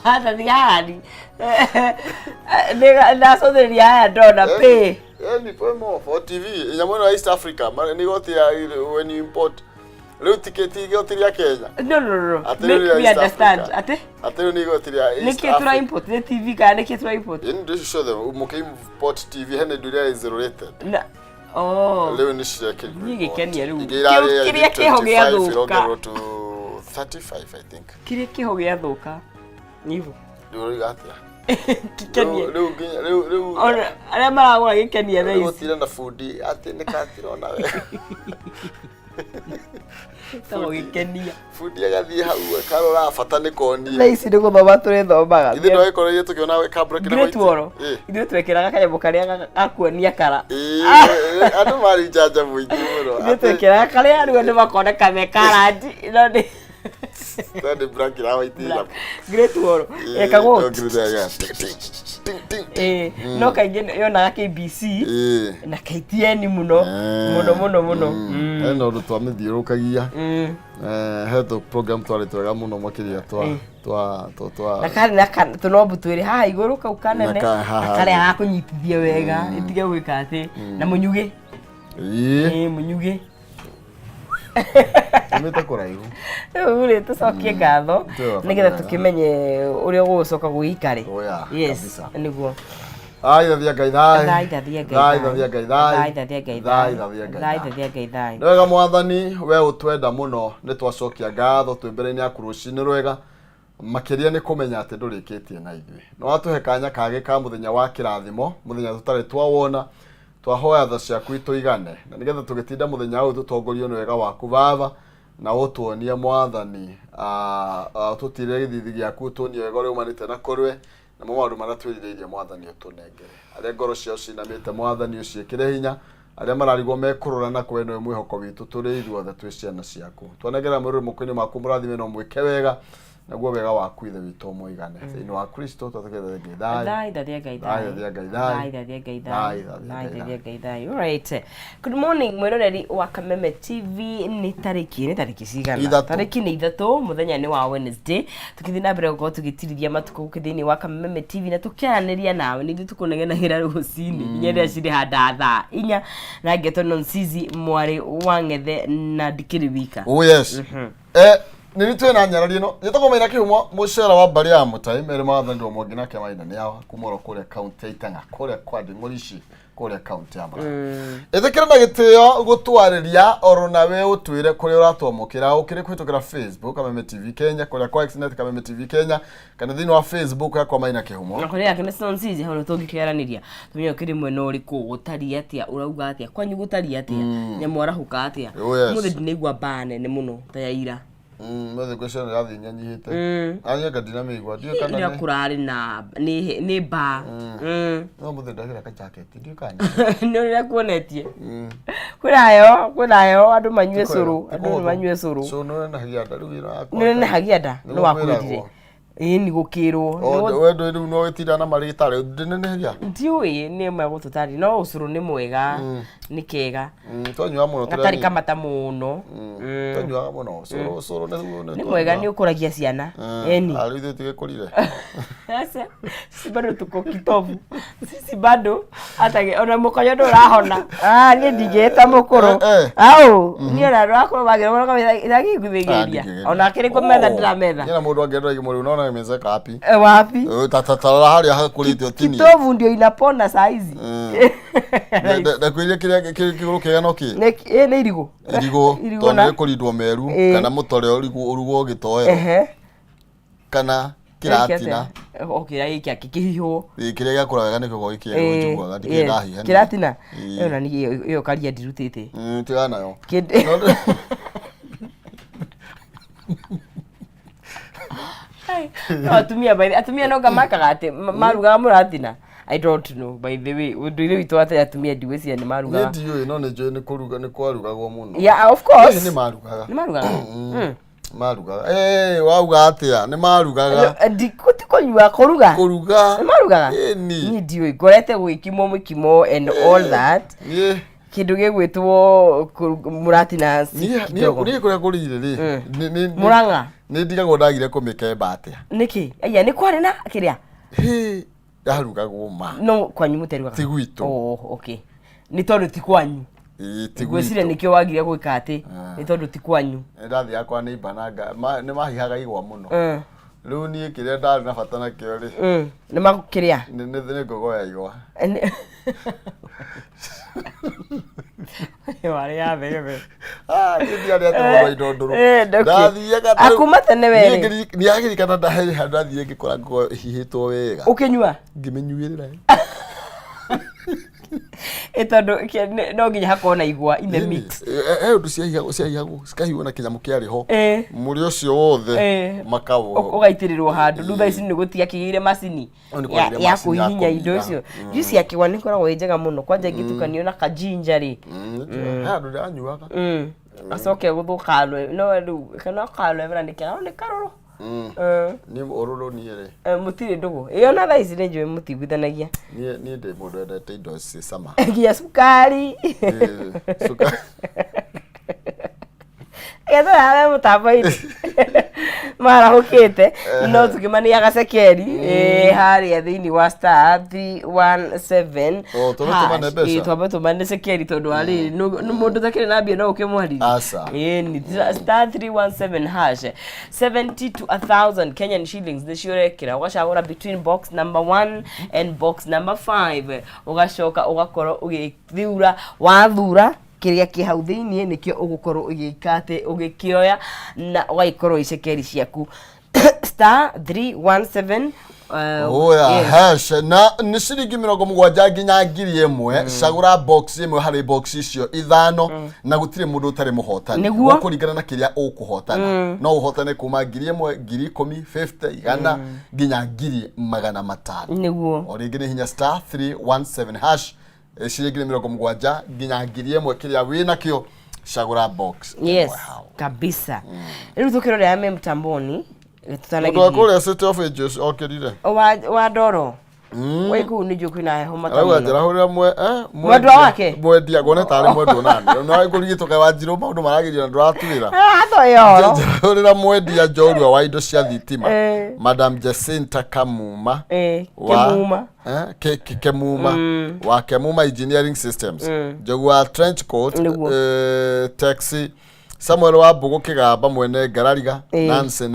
hata ni hadi nega so the ya dona pay ni pay more for TV nyamona East Africa ni got when you import leo tiketi got ya Kenya no we understand ate ni got ya East Africa ni ketura import the TV ka ni ketura import in this show them muke import TV hene dunia is rated leo ni shirika nyingi Kenya leo kiria kihogia thuka to 35 I think kiria kihogia thuka nivo ndio gatia kikenia leo ora ara maragora gikenia thaa ici gutira na foodi ati ni katira na we tawo gikenia foodi agathie hau karora bata ni konia thaa ici ni guthoma turi thomaga ithe ndo ikorerie tukiona we kabra kina Great Wall ithe twekeraga kanyambo karia gakuonia kara andu mari jaja muingi muno ithe twekeraga karia andu ni makona kame karandi no ni Tadi brakira waitira Great Wall ekago no kaingĩ yonaga KBC na KTN muno eno ndo twamithirũkagia heto program twari twega muno makiria twa na kana tunombu twiri haha iguru kau kanene kare ha kunyitithia wega itige gwika ati na munyuge munyuge Tumeta koraihu ule tucokie ngatho nigetha tukimenye uria gucoka guikare yes niguo thathia ngai thai wega mwathani we utwenda muno ni twacokia ngatho twi mbere-ini yaku rucini rwega makiria ni kumenya ati ndurikitie na ithui no watuhe kanya kage ka muthenya wa kirathimo muthenya tutari twawona twahoya tha ciaku ituigane na nigetha tugitinda muthenya uyu tutongorio ni wega waku baba na utuonie mwathani tutire githithi giaku tuonie wega uria umanite na kurwe na maundu maria twirireirie mwathani utunengere aria ngoro ciao cinamite mwathani uciikire hinya aria mararigwo mekurura na kweno mwihoko witu turi ithuothe twi ciana ciaku twanengera mwiruri mukoini maku murathime no mwike wega naguo wega waku ithe witu muigane thiini wa Kristo twatukethe ngai alright good morning mwiroreri wa Kameme TV ni tariki cigana tariki ni 3 muthenya ni wa Wednesday tukithii na mbere gukorwo tugitirithia matuko kithini wa Kameme TV na tukianĩria nawe ni tukunengenagĩra rũcinĩ nyeria ciri handa thaa 4 na Ngeto Nonsizi mwari wa Ng'ethe na ndikiri wika yes nini twena nyarari no yetako maina kihumo mushara wa bari ya mutai mere mathani ndo mwagina ke maina ni yawa kumoro kule county itanga kule kwa dingorishi kule county ya Murang'a ethekera na gitio gutwariria orona we utwire kule uratwamukira ukire kwitukira Facebook Kameme TV Kenya kule kwa Xnet Kameme TV Kenya kana thini wa Facebook yakwa maina kihumo na kule yake Nonsizi hono tungikiraniria tumenye kiri mweno uriku gutari atia urauga atia kwanyu gutari atia nyamwara huka atia muthe ndinigwa bane ni muno ta ya ira mothe question yathi nyanyihite anya kadina migwa dio kana ira kurari na ni ba no muthe ndagira ka jacket dio kana no ria kuonetie kwinayo andu manyue curu so no na hagianda rugira akwa no na hagianda no wakwirire ni gukirwo wendo riu no wetira na maritare ndineneria ndiui ni mwe gututari no ucuru ni mwega ni kega twanywa muno atari kamata muno twanywa muno ucuru ni mwega ni ukuragia ciana eni ari ithe tigekurire sasa sisi bado tuko kitovu sisi bado hata ona mukoyo ndo rahona ni ndigeta mukuru au ni ona rako bagero ona iragi guthigeria ona kiri kumetha ndirametha nyina mundu angenda igimuri unaona imezeka wapi wapi tatatara hali hakulitio tini kitovu ndio inapona saa hizi na kuiria kiguru kega no ki ni irigo tonde kulindwo meru kana mutore urugo gitoero kana kiratina okay iki akihiho kiria gakura wega niko goikia njiguaga ndikirahiha kiratina ona ni iyo karia ndirutite tiga nayo atumia no gamakaga ati maruga muratina I don't know by the way unduire witu ate atumia ndiwe cia ni maruga ndiwe no ne ni kuruga ni kwarugagwo muno yeah of course ni marugaga marugaga wauga atia ni marugaga ndikuti konywa kuruga ni marugaga ni ndiwe gorete gwikimo mukimo and all that kindu gigwitwo muratina ni kuria kurire ri Murang'a Nĩ ndigagwo ndagire kũmĩkemba atia. Nĩkĩ? Aya nĩ kwarĩ na kĩrĩa? Yarugagwo ma. No kwanyu mũterugaga. Ti gwitũ. Oh, okay. Nĩ tondũ ti kwanyu. Ti gwitũ. Gwĩciria nĩkĩo wagire gwĩka atĩ nĩ tondũ ti kwanyu. Ndathi yakwa nĩ ibananga nĩ mahihaga igwa mũno. Rĩu niĩ kĩrĩa ndarĩ na bata nakĩo rĩ. Nĩ makĩrĩa. Nĩ ngogoya igwa. Wari ya bebe. Ndiarĩ atũmwo indo ndũrũ. Ndathiaga akuma tene were. Nĩagirikana ndahe ndathiĩ ngĩkora ngo hihĩtwo wega. Ũkĩnyua? Ngĩmenyuĩrĩra. Tondũ no nginya hakorwo na igwa in the mix. Ũndũ ciahihagwo cikahihwo na kĩnyamũ kĩarĩ ho. Mũrĩ ũcio wothe makawwo. Ũgaitĩrĩrwo handũ. Rĩu thaa ici nĩ gũtiga kĩgĩire macini ya kũhihinya indo icio. Juice ya kĩgwa nĩ ĩkoragwo ĩ njega mũno. Kwanja ĩngĩtukanio na ka-ginger rĩ. Andũ ndanyuaga. Acoke gũthũka no rĩu kana kalwe nĩ karũrũ. Ni ororo ni ere. Mutire ndugu. Iyo na thaa ici nĩ njũĩ mũtigwithanagia. Ni ndĩ mũndũ endete indo ci sama. Nginya sukari. Sukari. Eda ya mutabaini. Mara hokete no tukimania gacekeri haria thiini wa star 317 tumane mbeca twambe tumane cekeri tondu ari mundu takire na mbia no ukimwari ni star 317 hash 70 to 1000 Kenyan shillings nishorekera ugacagura between box number 1 and box number 5 ugacoka ugakoro ugithiura wathura kiria ki hau thiini nikio ugukorwo ugikate ugikioya na ugaikorwo icekeri ciaku star 317 hash na ni ciringi 70 nginya 1000 cagura box imwe hari box icio ithano na gutire mundu utari muhotani kuringana na kiria ukuhotana no uhotane kuma 1000 10,000 50 igana nginya 500 niguo oringi ni hinya star 317 hash ciringi 70 nginya 1000 kiria wina kio cagura box. Yes, kabisa. Riu tukirore ame mtamboni tutanagi. Ndo akore city of ages okirire. Wa ndoro. Waiku ni joku na heho matamu. Awa jara hore mwendwa wake. Mwendia gone tari mwendwa nani. No aikurigitoka wanjiro maundu maragirira nduraturira. Atho yo. Hore mwendia njorua wa indo cia thitima. Madam Jacinta Kamuma. Kemuma. Kemuma wa Kemuma Engineering Systems. Jogwa trench coat taxi Samuel wa Bugo Kigamba mwene Garariga Nancy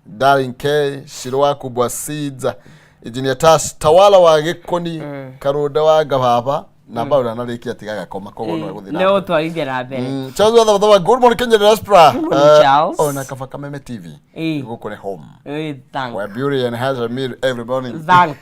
Darling K Shirwa Kubwa Seeds Engineer Tash Tawala wa Gikoni Karoda wa Gababa na baura na riki atigaga koma kogo no guthina no twarithia na mbere Charles wa the good morning Kenya diaspora on Kafaka Meme TV guko ne home thank where beauty and has a meal every morning thank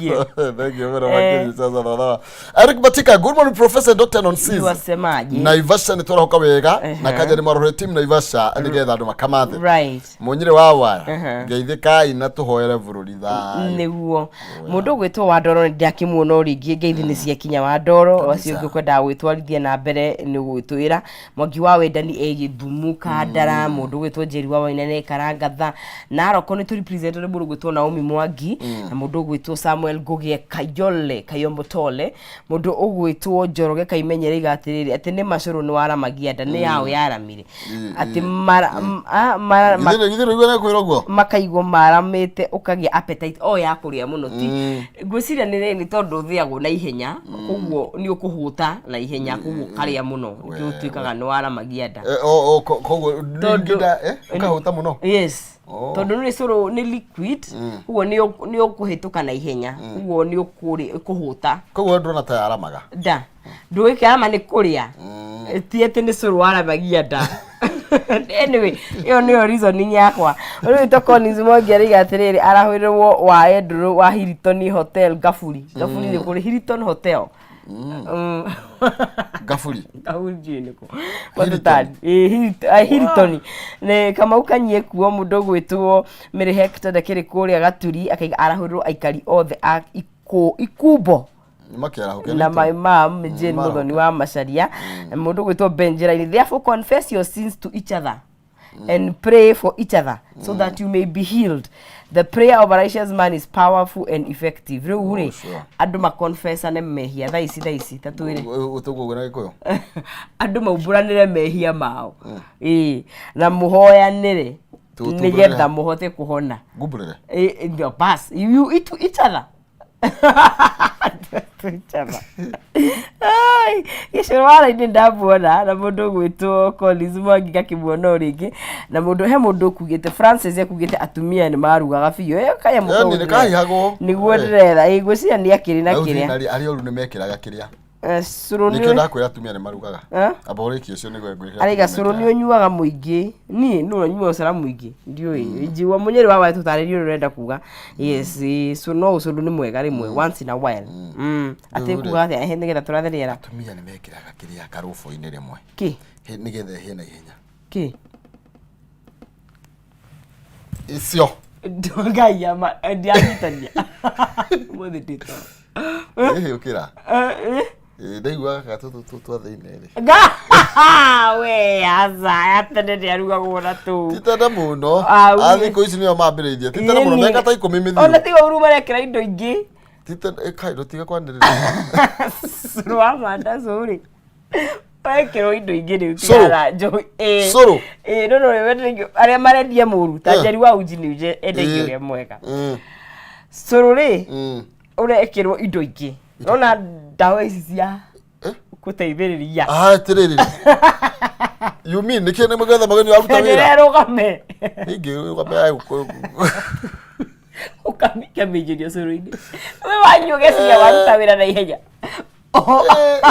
you very much Charles Eric Batika good morning Professor Dr. Nonsis wasemaje Naivasha ni tora wega na kaja ni marore team Naivasha ndigetha andu makamathe right munyire wawa ngeithika ina tuhoere bururi tha niguo mundu gwitwo wa ndoro ndiakimuona ringi ngeithi ni cia kinya wa ndoro acio ngikwenda gwitwarithia na mbere ni gwitwira Mwangi wa Wendani Githumu Ndara mundu gwitwo Njeri wa Wainene Karangatha Naroko ni turi presenter mundu gwitwo Naomi Mwangi na mundu gwitwo Samuel Ngugie Kayole Kayombo Tole mundu ugwitwo Njoroge Kaimenyere igatiriri ati ni macuru ni waramagia nda ni yao yaramire ati makaigwo maramite ukagia appetite ya kuria muno ti gwiciria ni tondu thiagwo na ihenya koguo ni ukuhuta na ihenya koguo karia muno gutwikaga ni waramagia nda koguo ndinda ukahuta muno yes tondu ni curu ni liquid koguo ni ukuhituka na ihenya koguo ni ukuhuta koguo ndona ta yaramaga nda ndwikama ni kuria ti ati ni curu waramagia nda anyway yo ni reason yakwa uri tokoni zimogia rigatiriri arahwirwo wa Edru wa Hilton Hotel Gafuri ni kuri Hilton Hotel Gafuri ni ko Hilton ne kama ukanyie kuo mundu gwitwo Mary Hector ndakiri kuria Gaturi akaiga arahwirwo aikari othe ikubo na my mom Jane Muthoni wa Macharia mundu gwitwo Benjeraini therefore confess your sins to each other and pray for each other so that you may be healed. The prayer of a righteous man is powerful and effective. Rĩu andũ ma confess ane mehia thaa ici tatuĩre utugugura gikuyu andũ maumburanĩre mehia mao na mũhoyanĩre nĩgetha mũhote kuhona ngumburĩre ndio bas you each other ai gĩcũrũara-inĩ ndamuona na mũndũ gwĩtwo Collins Mwangi gakĩmuona rĩngĩ na mũndũ he mũndũ kugĩte Francis ekugĩte atumia nĩ marugaga biũ kaya mũndũ nĩguo ndĩretha ngwĩciria nĩ akĩrĩ na kĩrĩa arĩ oru nĩ mekĩraga kĩrĩa Cũrũ nĩkĩo ndakwĩra atumia nĩ marugaga aboreki ũcio nĩguo ngwĩra arĩga cũrũ nĩ ũnyuaga mũingĩ niĩ no nyua ũcara mũingĩ ndiũĩ njiwa mũnyeri wa wae tũtarĩrio ũrenda kuga yes so no ũcũrũ nĩ mwega rĩmwe once in a while atĩ kuga atĩ he nĩgetha tũratherera atumia nĩ mekĩraga kĩrĩa karũbũ-inĩ rĩmwe kĩ nĩgetha hie na ihenya kĩ icio ngai ama ndianyitania mũthĩ ndĩtwa ũkĩra ndaiguaga gatutu twa thĩinĩ we aza atene nĩ arugagwo na tũu titenda mũno thikũ ici nĩo mambĩrĩirie titenda mũno mĩaka ta 10 mĩthiru ona tiga ũru marekĩra indo ingĩ titenda kaĩndo tiga kwanĩrĩra cũrũ wa manda cũrĩ wekĩrwo indo ingĩ rĩu tigara njohi cũrũ no arĩa marendia mũru ta njeri wa uji nĩ endagia ũrĩa mwega cũrũ rĩ ũrekĩrwo indo ingĩ nona ndawa ici cia gũteithĩrĩria atĩrĩrĩ you mean nĩkĩo nĩ mũgetha mageni waruta wĩra rũgame ingĩ rũgame ũkamĩinjĩria cũrũ-inĩ we wanyugeciria waruta wĩra na ihenya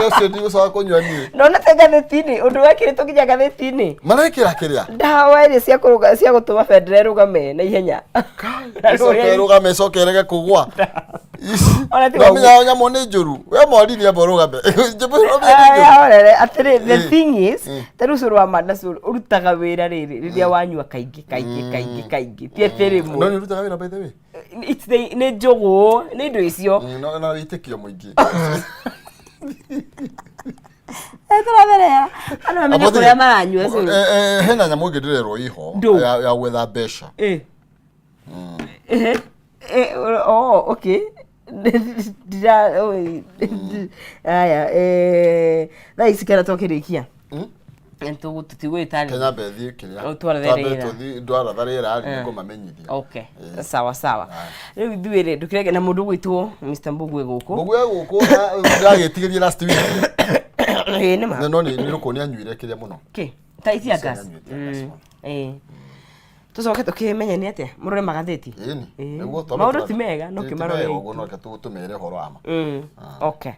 ũcio ndigũcoka kũnyua niĩ nona te ngathĩti-inĩ ũndũ wekĩrĩtwo nginya ngathĩti-inĩ marekĩra kĩrĩa ndawa iria cia gũtũma bendera ĩrũgame na ihenya ĩcoke ĩrũgame ĩcoke ĩrege kũgũa Wamenya nyamũ nĩ njũru we morithi amba ũrũgame atĩrĩ the thing is tarĩu cũrũ wa manda cũrũ ũrutaga wĩra rĩrĩa wanyua kaingĩ ti atĩ rĩmwe no nĩ ũrutaga wĩra by the way nĩ njũgũ nĩ indo icio na wĩtĩkio mũingĩ tũratherera andũ mamenye kũrĩa maranyua cũrũ hena nyamũ ĩngĩ ndĩrerwo iho ya gwetha mbeca okay aya thaa ici kena twakĩrĩkia tũtigwĩtarĩ Kenya bethi kĩrĩa ndwara rĩera nĩngũmamenyithia okay sawa rĩu ithuĩ ndũkĩrege na mũndũ gwĩtwo Mr. Mbugwe gũkũ ndagĩtigĩrie last week nĩma no nĩ rũkũ anyuire kĩrĩa mũno ta ici gas tũcoke tũkĩmenye nĩ atĩa mũrore magathĩti maũndũ ti mega no kĩmarore ũguo no tũmere ũhoro wa ma okay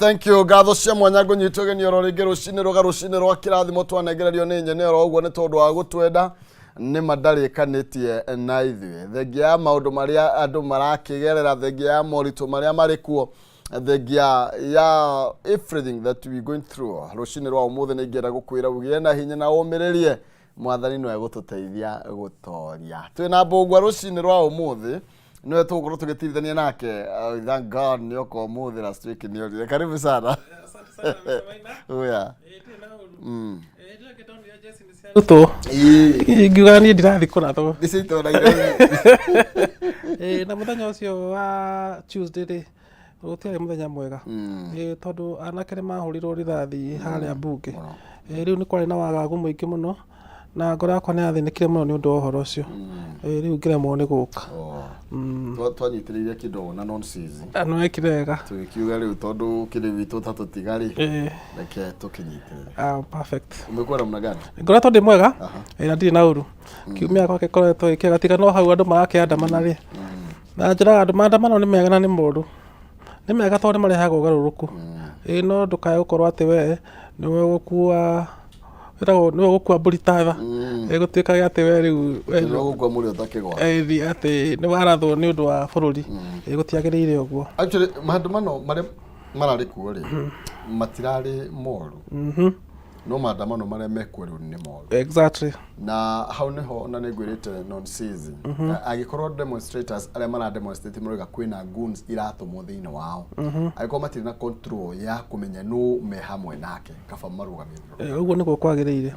thank you gatho cia mwanya ngunyitwe ni ororinge rucini rwa kirathimo twanegererio ni nyenero uguo ni tondu wa gutwenda ni madarikanitie na ithuĩ thengia ya maundu maria andu marakigerera thengia ya moritu maria marikuo thengia ya everything that we going through rucini rwa umuthi ni ngenda gukwira ugie na hinya na umiririe mwathani no egututeithia gutoria twina mbugwa rucini rwa umuthi niwe tugukorwo tugitirithania nake thank God ni oko umuthi last week ni ori karibu sana asante sana Mr. Maina oya Ruto ngiuga ni ndirathi kurathwo ndicito na na muthenya ucio wa Tuesday ri gutiari muthenya mwega tondu anake ni mahurirwo rithathi haria mbunge riu ni kwari na wagagu muingi muno na ngoro yakwa ni athinikire muno ni undu wa uhoro ucio riu ngiremwo ni guka twanyitiriire kindu na nonsense ano ekirega tukiuga riu tondu kiri witu tatutigari reke tukinyitirire perfect umekwara mna gani ngoro tondu mwega na ndiri na uru kiumia kwake koretwo ikiga tiga no hau andu marakiandamana ri na njira andu maandamano ni mega na ni moru ni mega tondu marehaga ugaruruku no ndukae gukorwo ati we niwe gukua niwe gukua mburitatha gutuikaga ati we riu niwe gukua muri utakigwa ati ni warathwo ni undu wa bururi gutiagiriire uguo actually maandamano maria marari kuo ri matirari moru no maandamano maria mekuo riu ni moru exactly na hau niho na nigwirite nonsense agikorwo demonstrators aria mara demonstrate muriga kwina goons iratumwo thiini wao agikorwo matiri na control ya kumenya no me hamwe nake kaba marugamiriro uguo niguo kwagiriire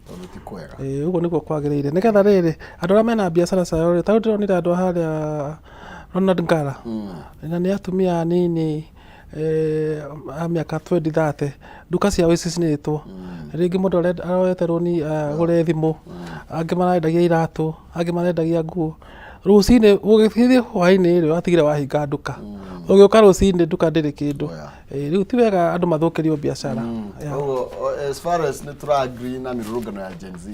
tondu ti kwega uguo niguo kwagiriire nigetha riri andu aria mena biacara ciao ri tau ndironire andu haria Ronald Ngara na ni atumia nini miaka 20-30 duka ciao icicinitwo ringi mundu aroete roni gure thimu angi marendagia iratu angi marendagia nguo rucini ugithithie hwaini ri watigire wahinga nduka ugiuka rucini nduka ndiri kindu riu ti wega andu mathukirio biacara as far as netra agree na mirurungano ya Gen Z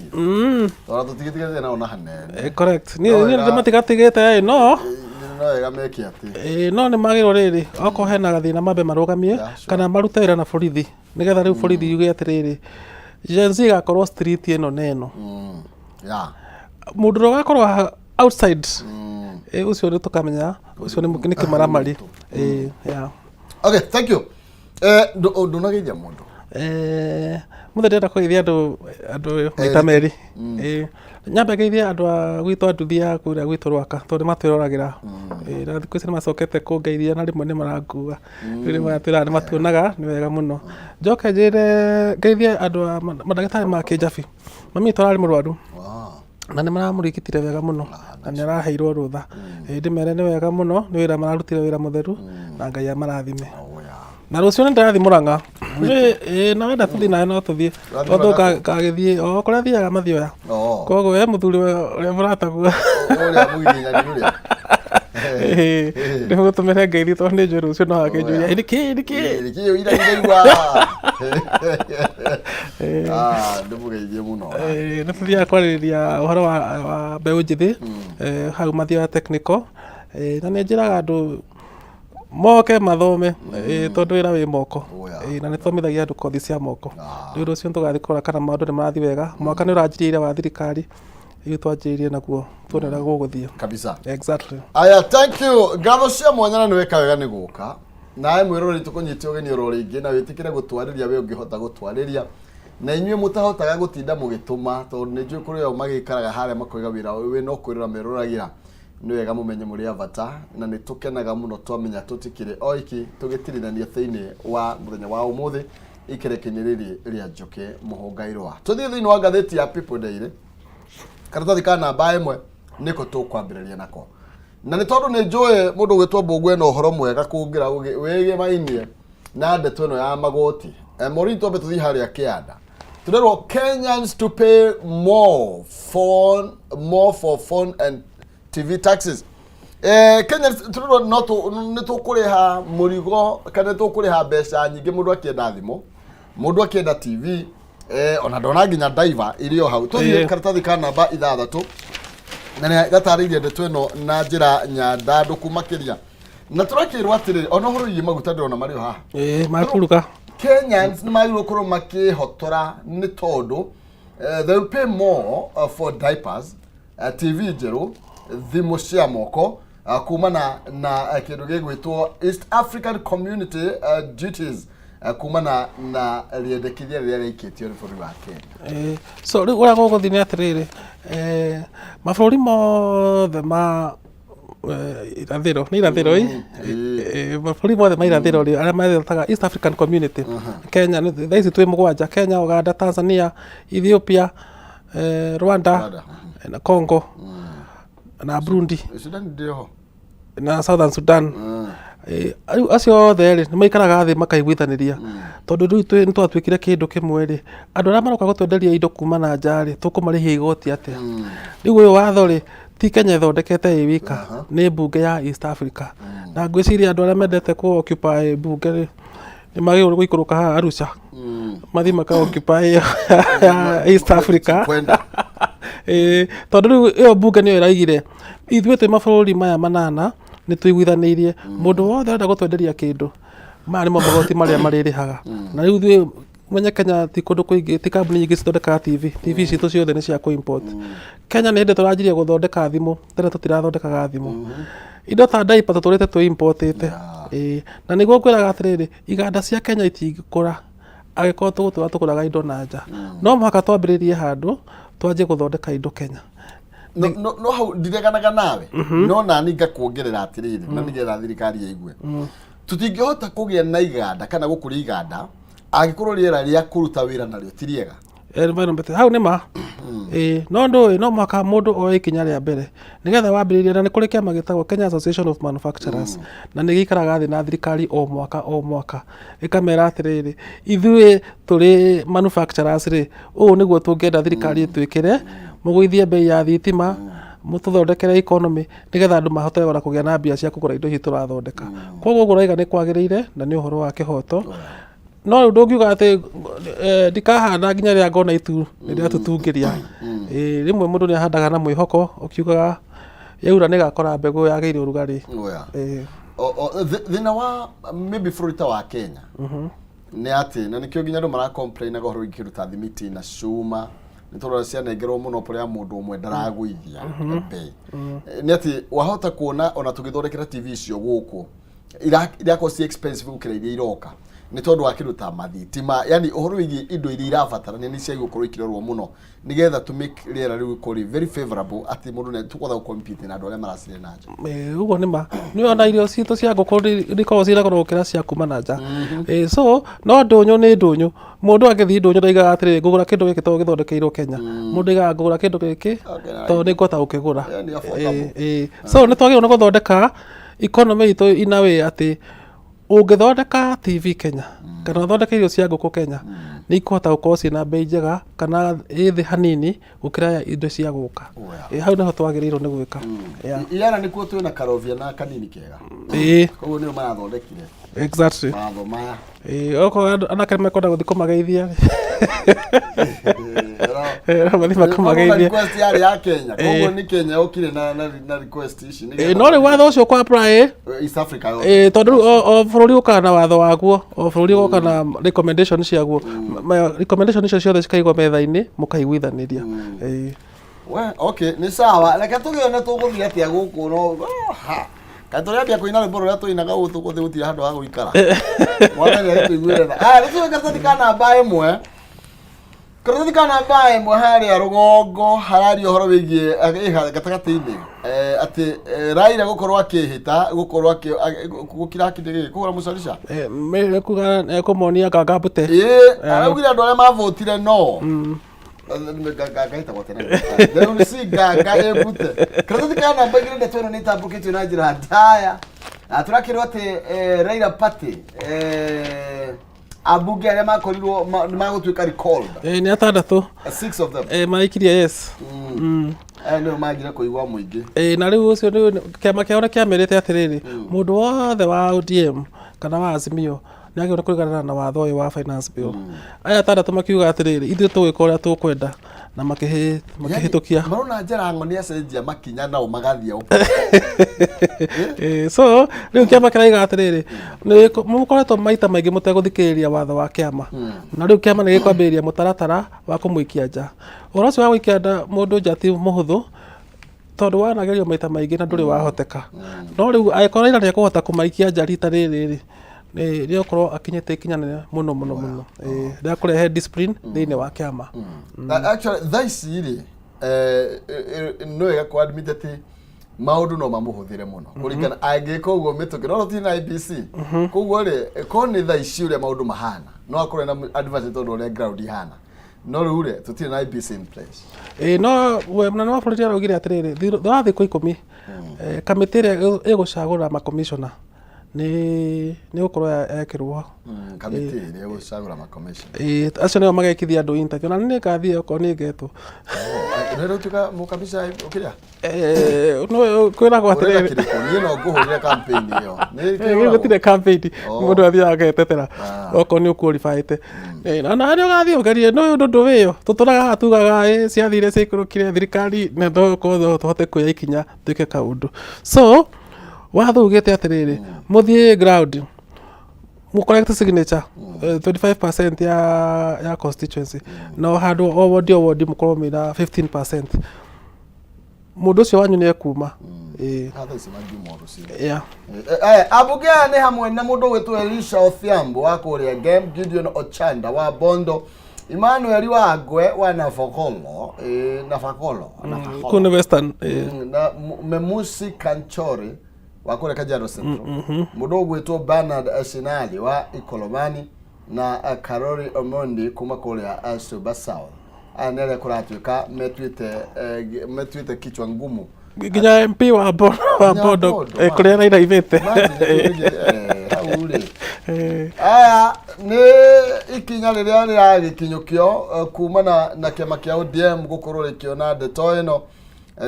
tora tutigitigire na ona hanene correct ni matigatigite no no ega meki ati no ni magiro riri oko hena gathina mambe marugamie kana marute wira na borithi nigetha riu borithi yuge atiriri Gen Z gakorwo street ino neno mundu gakorwo outside ucio ni tukamenya ucio ni kimaramari okay thank you ndunageithia mundu muthe ndenda kugeithia andu maita meri nyambe geithia andu gwitu anduthia kuria gwitu Rwaka tondu matwiroragira na thiku ici ni macokete kungeithia na rimwe ni marangua rimwe matwira ni matuonaga ni wega muno njoke njire geithia andu madagitari ma Kinjabi mami twarari murwaru na ni maramurigitire wega muno na ni araheirwo rutha ndimere ni wega muno ni wira mararutire wira mutheru na Ngai amarathime na rucio ndathi Murang'a na wenda tuthi nayo no tuthie tondu kagithie kuria thiaga mathioya koguo we muthuri uria murataguo uria muginya ni uria ni gutumire ngeithi tondu ni njuru ucio no akinjuria niki ira igwa ndimugeithie muno ni tuthia kwariria uhoro wa mbeu njithi hau mathioya technical na ni njiraga andu moke mathome tondu wira wi moko na ni thomithagia andu kothi cia moko riu rucio tugathi kora kana maundu ni marathi wega mwaka ni uranjirire wa thirikari riu twanjiririe naguo tuonera guguthie kabisa exactly aya thank you gatho cia mwanya ni weka wega ni guka nae mwirori tukunyitie ugeni oro ringi na witikire gutwariria we ungihota gutwariria na inyuĩ mutahotaga gutinda mugituma tondu ni njui kuri yo magikaraga haria makoiga wira we no kwirora meruragira ni wega mumenye muri avata na ni tukenaga muno twamenya tutikire oiki tugitirirania thiini wa muthenya wa umuthi ikirekenyereri ria njuke muhongairwa tuthie thiini wa gatheti ya People Daily karatathi ka namba 1 niko tukwambiriria nako na ni tondu ni njui mundu gwitwa Mbugua na uhoro mwega kungira wege mainie na ndeto ino ya magoti Morinto betuthi haria Kianda tunerwo Kenyans to pay more for phone and TV taxes Kenya tuno no tukuriha murigo kana tukuriha mbeca nyingi mundu akienda thimo mundu akienda TV ona ndona nginya diver irio hau tuthie karatathi ka namba 6 na ni gataririe ndeto ino na njira nyandanduku makiria na turakirwa atiri ona horo yi maguta ndona mario ha makuruka Kenyans nimagirwo kurwo makihotora ni tondu they will pay more for diapers TV jeru thimu cia moko kumana na kindu gigwitwo East African Community Duties kumana na riendekithia riria rikitio ni bũrũri wa Kenya. So ri ura gogo thini atiriri mabũrũri mothe ma irathĩro nĩ irathĩro mabũrũri mothe ma irathĩro ri arĩa metaga East African Community Kenya thaa ici twĩ mũgwanja Kenya Uganda Tanzania Ethiopia Rwanda na Congo na Burundi Sudan ndio na Southern Sudan acio othe rĩ nĩ maikaraga thĩ makaiguithaniria tondũ rĩu nĩ twatuĩkire kĩndũ kĩmwe rĩ andũ arĩa maroka gũtwenderia indo kuma na nja rĩ tũkũmarĩhia igoti atĩa rĩu ũyũ watho rĩ ti Kenya ĩthondekete ĩ wika nĩ mbunge ya East Africa na ngwĩciria andũ arĩa mendete ku occupy mbunge rĩ nĩ magĩrĩirwo gũikũrũka haha Arusha mathiĩ maka occupy East Africa tondũ rĩu ĩyo mbunge nĩyo ĩraigire ithuĩ twĩ mabũrũri maya manana nĩ tũiguithanĩirie mũndũ wothe arenda gũtwenderia kĩndũ maya nĩmo magoti marĩa marĩrĩhaga na rĩu ithuĩ menye Kenya ti kũndũ kũingĩ ti kambuni nyingĩ cithondekaga TV citũ ciothe nĩ cia kũ-import Kenya nĩ hĩndĩ tũranjirie gũthondeka thimũ tene tũtirathondekaga thimũ indo ta diaper tũtũrĩte twĩ-importĩte na nĩguo ngwĩraga atĩrĩrĩ iganda cia Kenya itingĩkũra angĩkorwo tũgũtũra tũgũraga indo na nja no mũhaka twambĩrĩrie handũ twanjie gũthondeka indo Kenya no hau ndireganaga nawe no nani ngakuongerera atiriri na nigetha thirikari yaigue tutingihota kugia na iganda kana gukuri iganda agikorwo riera ria kuruta wira naryo ti riega environment hau nĩ ma no ndũĩ no mũhaka mũndũ oe ikinya rĩa mbere nigetha wambĩrĩrie na nĩ kũrĩ kĩama gĩtagwo Kenya Association of Manufacturers na nĩ gĩikaraga thĩ na thirikari o mwaka ĩkamera atĩrĩrĩ ithuĩ tũrĩ manufacturers rĩ ũũ nĩguo tũngĩenda thirikari ĩtwĩkĩre mũgũithie bei ya thitima mũtũthondekere economy nigetha andũ mahote gũra kũgĩa na mbia cia kũgũra indo ici tũrathondeka koguo ũguo raiga nĩ kwagĩrĩire na nĩ ũhoro wa kĩhoto no ndũngiuga atĩ ndikahanda nginya rĩrĩa ngona itu rĩrĩa tũtungĩria rĩmwe mũndũ nĩ ahandaga na mwĩhoko ũkiugaga yaura nĩ gakora mbegũ yagĩire ũrugarĩ thĩna wa maybe bũrũri ta wa Kenya nĩ atĩ na nĩkĩo nginya andũ maracomplain ũhoro ikĩruta thimiti na cuma nĩ tondũ cianengerwo mũno pũrĩa mũndũ ũmwe ndaragũithia bei nĩ atĩ wahota kuona ona tũgĩthondekera TV icio gũkũ irakorwo ci expensive gũkĩra iria iroka nĩ tondũ wakiruta mathitima yani ũhoro wĩgiĩ indo iria irabatarania nĩ cia gũkorwo ikirorwo mũno nigetha to make rĩera rĩu rĩkorwo very favorable atĩ mũndũ nĩ tũkotha compete na andũ arĩa maracire na nja ũguo nĩ ma nĩ ona irio citũ cia ngũkũ nĩkoragwo ciragũrwo gũkĩra cia kuma na nja so no ndũnyũ nĩ ndũnyũ mũndũ angĩthiĩ ndũnyũ ndaigaga atĩrĩrĩ ngũgũra kĩndũ gĩkĩ tondũ gĩthondekeirwo Kenya mũndũ aigaga ngũgũra kĩndũ gĩkĩ tondũ nĩ ngũhota gũkĩgũra so nĩ twagĩrĩirwo nĩ gũthondeka economy itũ ina way atĩ ũngĩthondeka TV Kenya kana ũthondeke irio cia ngũkũ Kenya nĩ ikũhota gũkorwo ciĩna bei njega kana ĩthĩ hanini gũkĩra indo cia gũka hau nĩho twagĩrĩirwo nĩ gwĩka iara nĩkuo twĩna karovia na kanini kega koguo nĩo marathondekire exactly matho maya okorwo anake mekwenda gũthiĩ kũmageithia mathi makamugeithia request yari ya Kenya koguo ni Kenya okire na request ici no rĩ watho ũcio kwa apply East Africa tondũ o bũrũri ũkaga na watho waguo o bũrũri ũgoka na recommendation ciaguo recommendation icio ciothe cikaigwo metha-inĩ mũkaiguithanĩria okay ni sawa reke tũgĩone tũgũthiĩ atĩa gũkũ no Katolea kuina rwĩmbo rũrĩa tũinaga gũkũ tũgũthiĩ gũtira handũ ha gũikara mwana nĩ tũiguire tha rĩtũwe karatathi ka namba ĩmwe karatathi ka namba ĩmwe harĩa rũgongo harario ũhoro wĩgiĩ gatagatĩ-inĩ atĩ Raila gũkorwo akĩhĩta gũkorwo gũkira kĩndĩ kũgũra mũcarica mĩrĩ kuga kũmonia Nganga Mbũte araugire andũ arĩa mavotire no Nganga kwa tena leo ni si Nganga Mbũte karatathi ka namba igĩrĩ ndeto ĩno nĩ itambũkĩtio na njĩra ndaya turakĩrwo atĩ Raila Party abunge arĩa makorirwo magũtuĩka recalled nĩ atandatũ 6 of them maikirie yes nĩo magire kũigua mũingĩ na rĩu ũcio kĩama kĩao nĩ kĩamĩrĩte atĩrĩrĩ mũndũ wothe wa ODM kana wa Azimio nĩagĩrĩirwo kũringana na watho ũyũ wa finance bill. Aya atandatũ makiuga atĩrĩrĩ ithuĩ tũgwĩka ũrĩa tũkwenda na makĩhĩtũkia. Marona njĩra ng'oni acenjia makinya nao magathiĩ so rĩu kĩama kĩraiga atĩrĩrĩ mũkoretwo maita maingĩ mũtegũthikĩrĩria watho wa kĩama na rĩu kĩama nĩ gĩkwambĩrĩria mũtaratara wa kũmũikia nja. Ũhoro ũcio wa gũikia nja mũndũ nja ti mũhũthũ tondũ wanagerio maita maingĩ na ndũrĩ wahoteka. No rĩu angĩkorwo Raila nĩ ekũhota kũmaikia nja rita rĩrĩ nĩ gũkorwo akinyĩte ikinya nene mũno rĩa kũrehe discipline thĩinĩ wa kĩama. Actually thaa ici rĩ no wega kũ admit atĩ maũndũ no mamũhũthĩre mũno kũringana angĩka ũguo mĩtũkĩ no ti na IBC koguo rĩ ko nĩ thaa ici ũrĩa maũndũ mahana no akorwo na advantage tondũ ũrĩa ground ihana no rĩu rĩ tũtirĩ na IBC in place. No mũnene wa bũrũri araugire atĩrĩrĩ thutha wa thikũ 10 kamĩtĩ ĩrĩa ĩgũcagũra makomishona nĩ gũkorwo ekĩrwo kamĩtĩ ĩrĩa ĩgũcagũra makomishona acio nĩo magekithia andũ interview na nĩ ngathiĩ okorwo nĩ ngetwo nĩ tuka mũkamishona ũkĩrĩa no kwĩragwo atĩrĩrĩ niĩ no ngũhũrĩre campaign ĩyo nĩ gũtirĩ campaign mũndũ athiaga agetetera okorwo nĩ ũqualifyĩte na harĩa ũgathiĩ ũgerie no ũndũ wĩyo tũtũraga haha tugaga ciathire ciaikũrũkire thirikari na ndokorwo tũhote kuoya ikinya twĩke kaũndũ. So watho ugĩte atĩrĩrĩ mũthiĩ ground mũcollect signature 25% ya constituency no handũ o ward mũkorwo mwĩna 15%. Mũndũ ũcio wanyu nĩ ekuma hatha ici mangiumo rucio abunge aya nĩ hamwe na mũndũ gwĩtwo Elisha Odhiambo wa kũrĩa Gem, Gideon Ochanda wa Bondo, Emmanuel Wangwe wa Nafakolo kuna Western na Memusi Kanchori wa kũrĩa Kajiado Central, mũndũ gwĩtwo Bernard Asinali wa Ikolomani na Karori Omondi kuma kũrĩa Suba South. Anele kuratuika metwite kichwa ngumu ginya MP wa Bondo kuria Raila ivete aya ni ikinya riria riragikinyukio kumana na kĩama kĩa ODM gukorwo rikiona ndeto ĩno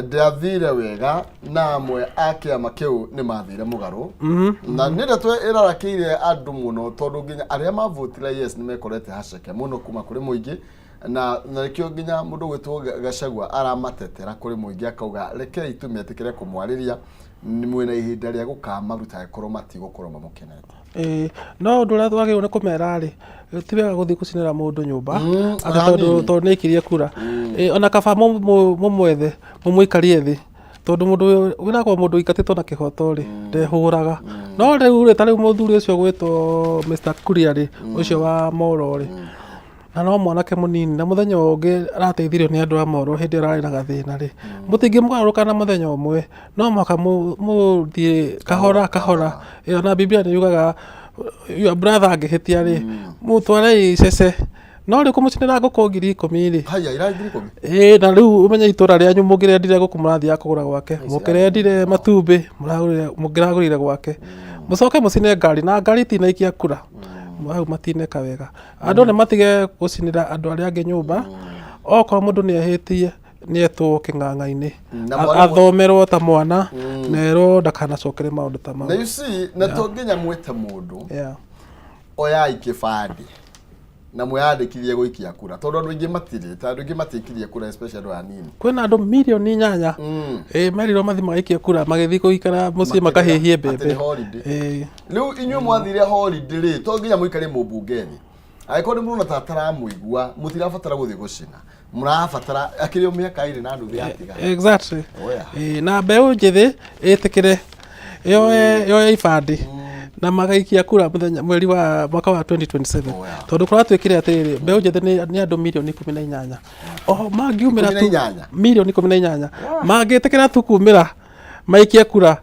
ndathire wega na amwe a kĩama kĩu nĩ mathire mũgarũ na nĩ ndeto ĩrarakĩire andũ mũno tondũ nginya arĩa mavotire yes nĩ mekorete haceke mũno kuma kũrĩ mũingĩ na kĩo nginya mũndũ gwĩtwo Gachagua aramatetera kũrĩ mũingĩ akauga reke itumetĩkĩre kũmwarĩria mwena ihinda rĩa gũkamaruta gũkorwo matigũkorwo mamukenete. No ũndũ ũrĩa twagĩrĩirwo nĩ kũmera rĩ ti wega gũthiĩ gũcinĩra mũndũ nyũmba atĩ tondũ nĩ ikirie kura ona kaba mũmwethe mũmũikarie thĩ tondũ mũndũ wĩragwo mũndũ ikatĩtwo na kĩhoto rĩ ndehũraga. No rĩu rĩ ta rĩu mũthuri ũcio gwĩtwo Mr. Kuria rĩ ũcio wa Moro rĩ na no mwanake mũnini na mũthenya ũngĩ arateithirio nĩ andũ a Moro hĩndĩ ararĩ na gathĩna rĩ mũtingĩ mũgarũrũka na mũthenya ũmwe no mwaka mũthiĩ kahora na Biblia nĩ yugaga your brother angĩhĩtia rĩ mũtware icece no rĩ kũmũcinĩra ngũkũ 10,000 rĩ haya ira 10,000 na rĩu ũmenye itũra rĩanyu mũngĩrendire ngũkũ mũrathiaga kũgũra gwake mũkĩrendire matumbĩ mũngĩragũrire gwake mũcoke mũcine ngari na ngari tinaikia kura hau matineka wega. Andũ nĩ matige gũcinĩra andũ arĩa angĩ nyũmba okorwo mũndũ nĩ ahĩtie nĩ etwo kĩng'ang'a-inĩ athomerwo ta mwana nerwo ndakanacokere maũndũ ta mau. Na you see na to nginya mwete mũndũ oya ikĩbandi na mwandĩkithie gũikia kura tondũ andũ aingĩ matirĩ ta andũ aingĩ matikirie kura especially andũ anini. Kwĩna andũ milioni 8 merirwo mathi magaikia kura magĩthiĩ gũikara mũciĩ makahĩhie mbembe. Rĩu inyuĩ mwathire holiday rĩ to nginya mũikare mũmbunge thĩ angĩkorwo nĩ mũrona ta ataramũigua mũtirabatara gũthiĩ gũcina mũrabatara akĩrĩ mĩaka ĩrĩ na ndũthĩ atiga. Exactly. Na mbeũ njĩthĩ ĩtĩkĩre yoe ibandĩ na magaikia kura mũthenya mweri wa mwaka wa 2027 tondũ kũratwĩkire atĩrĩrĩ mbeũ njĩthĩ nĩ andũ milioni 18 mangiumĩra tu milioni 18 mangĩtĩkĩra tu kumĩra maikie kura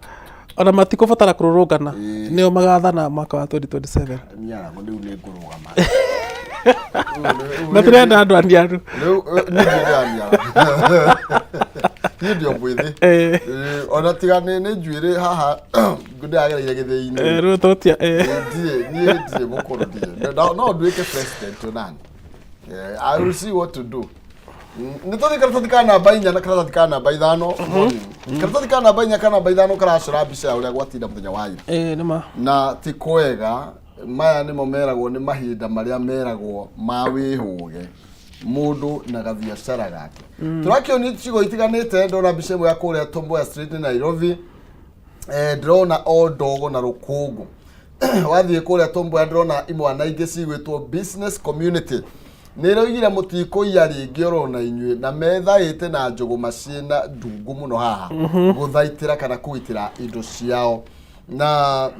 ona matikũbatara kũrũrũngana nĩo magathana mwaka wa 2027 na tũrenda andũ aniaru ndio bwĩthĩ ona tiga nĩ njuĩrĩ haha ngũndagĩrĩire gĩthĩi-inĩ rĩu totia niĩ mũkũrũ no nduĩke president onani I will see what to do. Nĩ tondũ karatathi ka namba 4 na karatathi ka namba 5 karatathi ka namba 4 kana namba 5 karacora mbica ya ũrĩa gwatinda mũthenya wa ira nĩma na ti kwega maya nimo meragwo ni mahinda maria meragwo ma wihuge mundu na gabiacara gake turakionio cigo itiganite ndona mbica imwe ya kuria Tom Mboya Street Nairobi ndrona o ndogo na rukungu wathie kuria Tom Mboya ndrona imwana ingi cigwitwo business community niroigire mutikuia ringi orona inyue na methaite na njogo macina ndungu muno haha guthaitira kana kuitira indo ciao na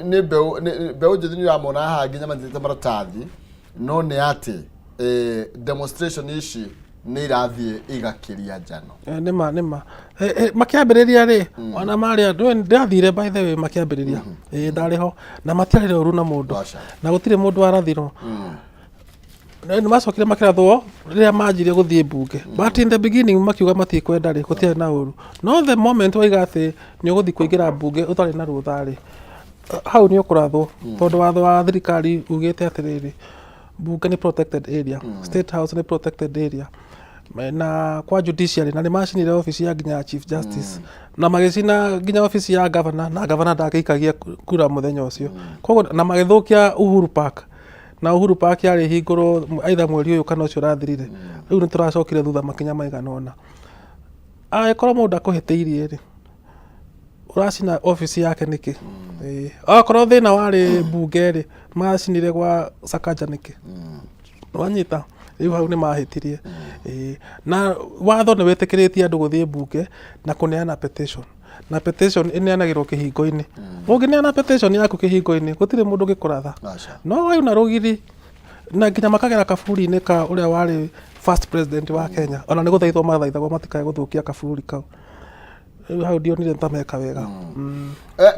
ni beu njithini ya mona haha nginya manzite maratathi no ni ati demonstration ici ni irathie igakiria njano nima makiambiriria ri ona maria ndathire by the way makiambiriria ndariho na matiarire uru na mundu na gutire mundu arathiro ni macokire makirathwo riria manjirie guthie mbunge but in the beginning makiuga matikwenda ri gutiari na uru no the moment waiga ati ni uguthi kuingira mbunge utari na ruthari hau ni ukurathwo tondu watho wa thirikari ugite atiriri mbunge ni protected area state house ni protected area na kwa judiciary na ni macinire office ya nginya chief justice na magicina nginya office ya governor na governor ndageikagia kura muthenya ucio koguo na magithukia Uhuru Park na Uhuru Park yari hinguro aitha mweri uyu kana ucio rathirire riu ni turacokire thutha makinya maigana ona korwo mundu akuhitiirie ri uracina office yake niki korwo thina wari mbunge ri macinire gwa Sakaja niki wanyita riu hau ni mahitirie na watho ni wetikiritie andu guthie mbunge na kuneana petition na petition ineanagirwo kihingo-ini ungineana petition yaku kihingo-ini gutire mundu gikuratha no wayu na rugiri na nginya makagera kaburi-ini ka uria wari first president wa Kenya ona ni guthaithwo mathaithagwo matikae guthukia kaburi kau hau ndionire ntameka wega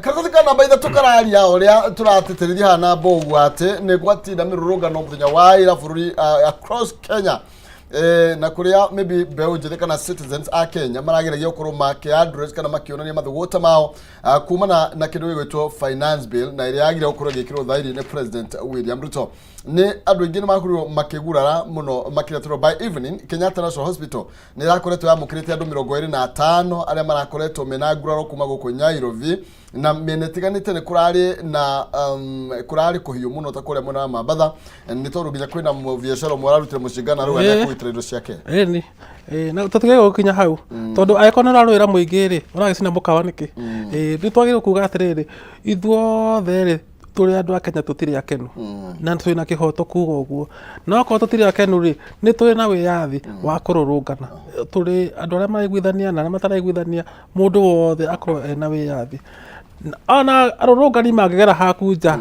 karathika namba ithatu kararia uria turateterithia hana mbogu ati ni gwatinda mirurungano muthenya wa ira bururi across Kenya na kuria maybe beu njithe kana citizens a Kenya marageragia ukorwo make address kana makionania mathugota mao kumana na kindu gigwitwo finance bill na iria yagira ukorwo gikirwo thairi ni President William Ruto ni andu ingi makurirwo makigurara muno makiretwo by evening Kenyatta National Hospital ni rakoretwo yamukirite andu 25 aria marakoretwo mena nguraro kuma guku Nairobi na menetiganite ni kurari kuhiyo muno ta kuria mwana mabatha ni tondu nginya kwina biashara mwararutire mucingana ruga na kuitira indo ciake ni na tutige gukinya hau tondu aikona rarwira muingi ri uragicina mukawa niki ni twagire kuga atiriri ithuothe ri turi andu a Kenya tutiri akenu na turi na kihoto kuga uguo no ko tutiri akenu ri ni turi na wiyathi wa kururungana turi andu aria maraiguithania na mataraiguithania mundu wothe akorwo ena wiyathi ona arurungani magigera hakunja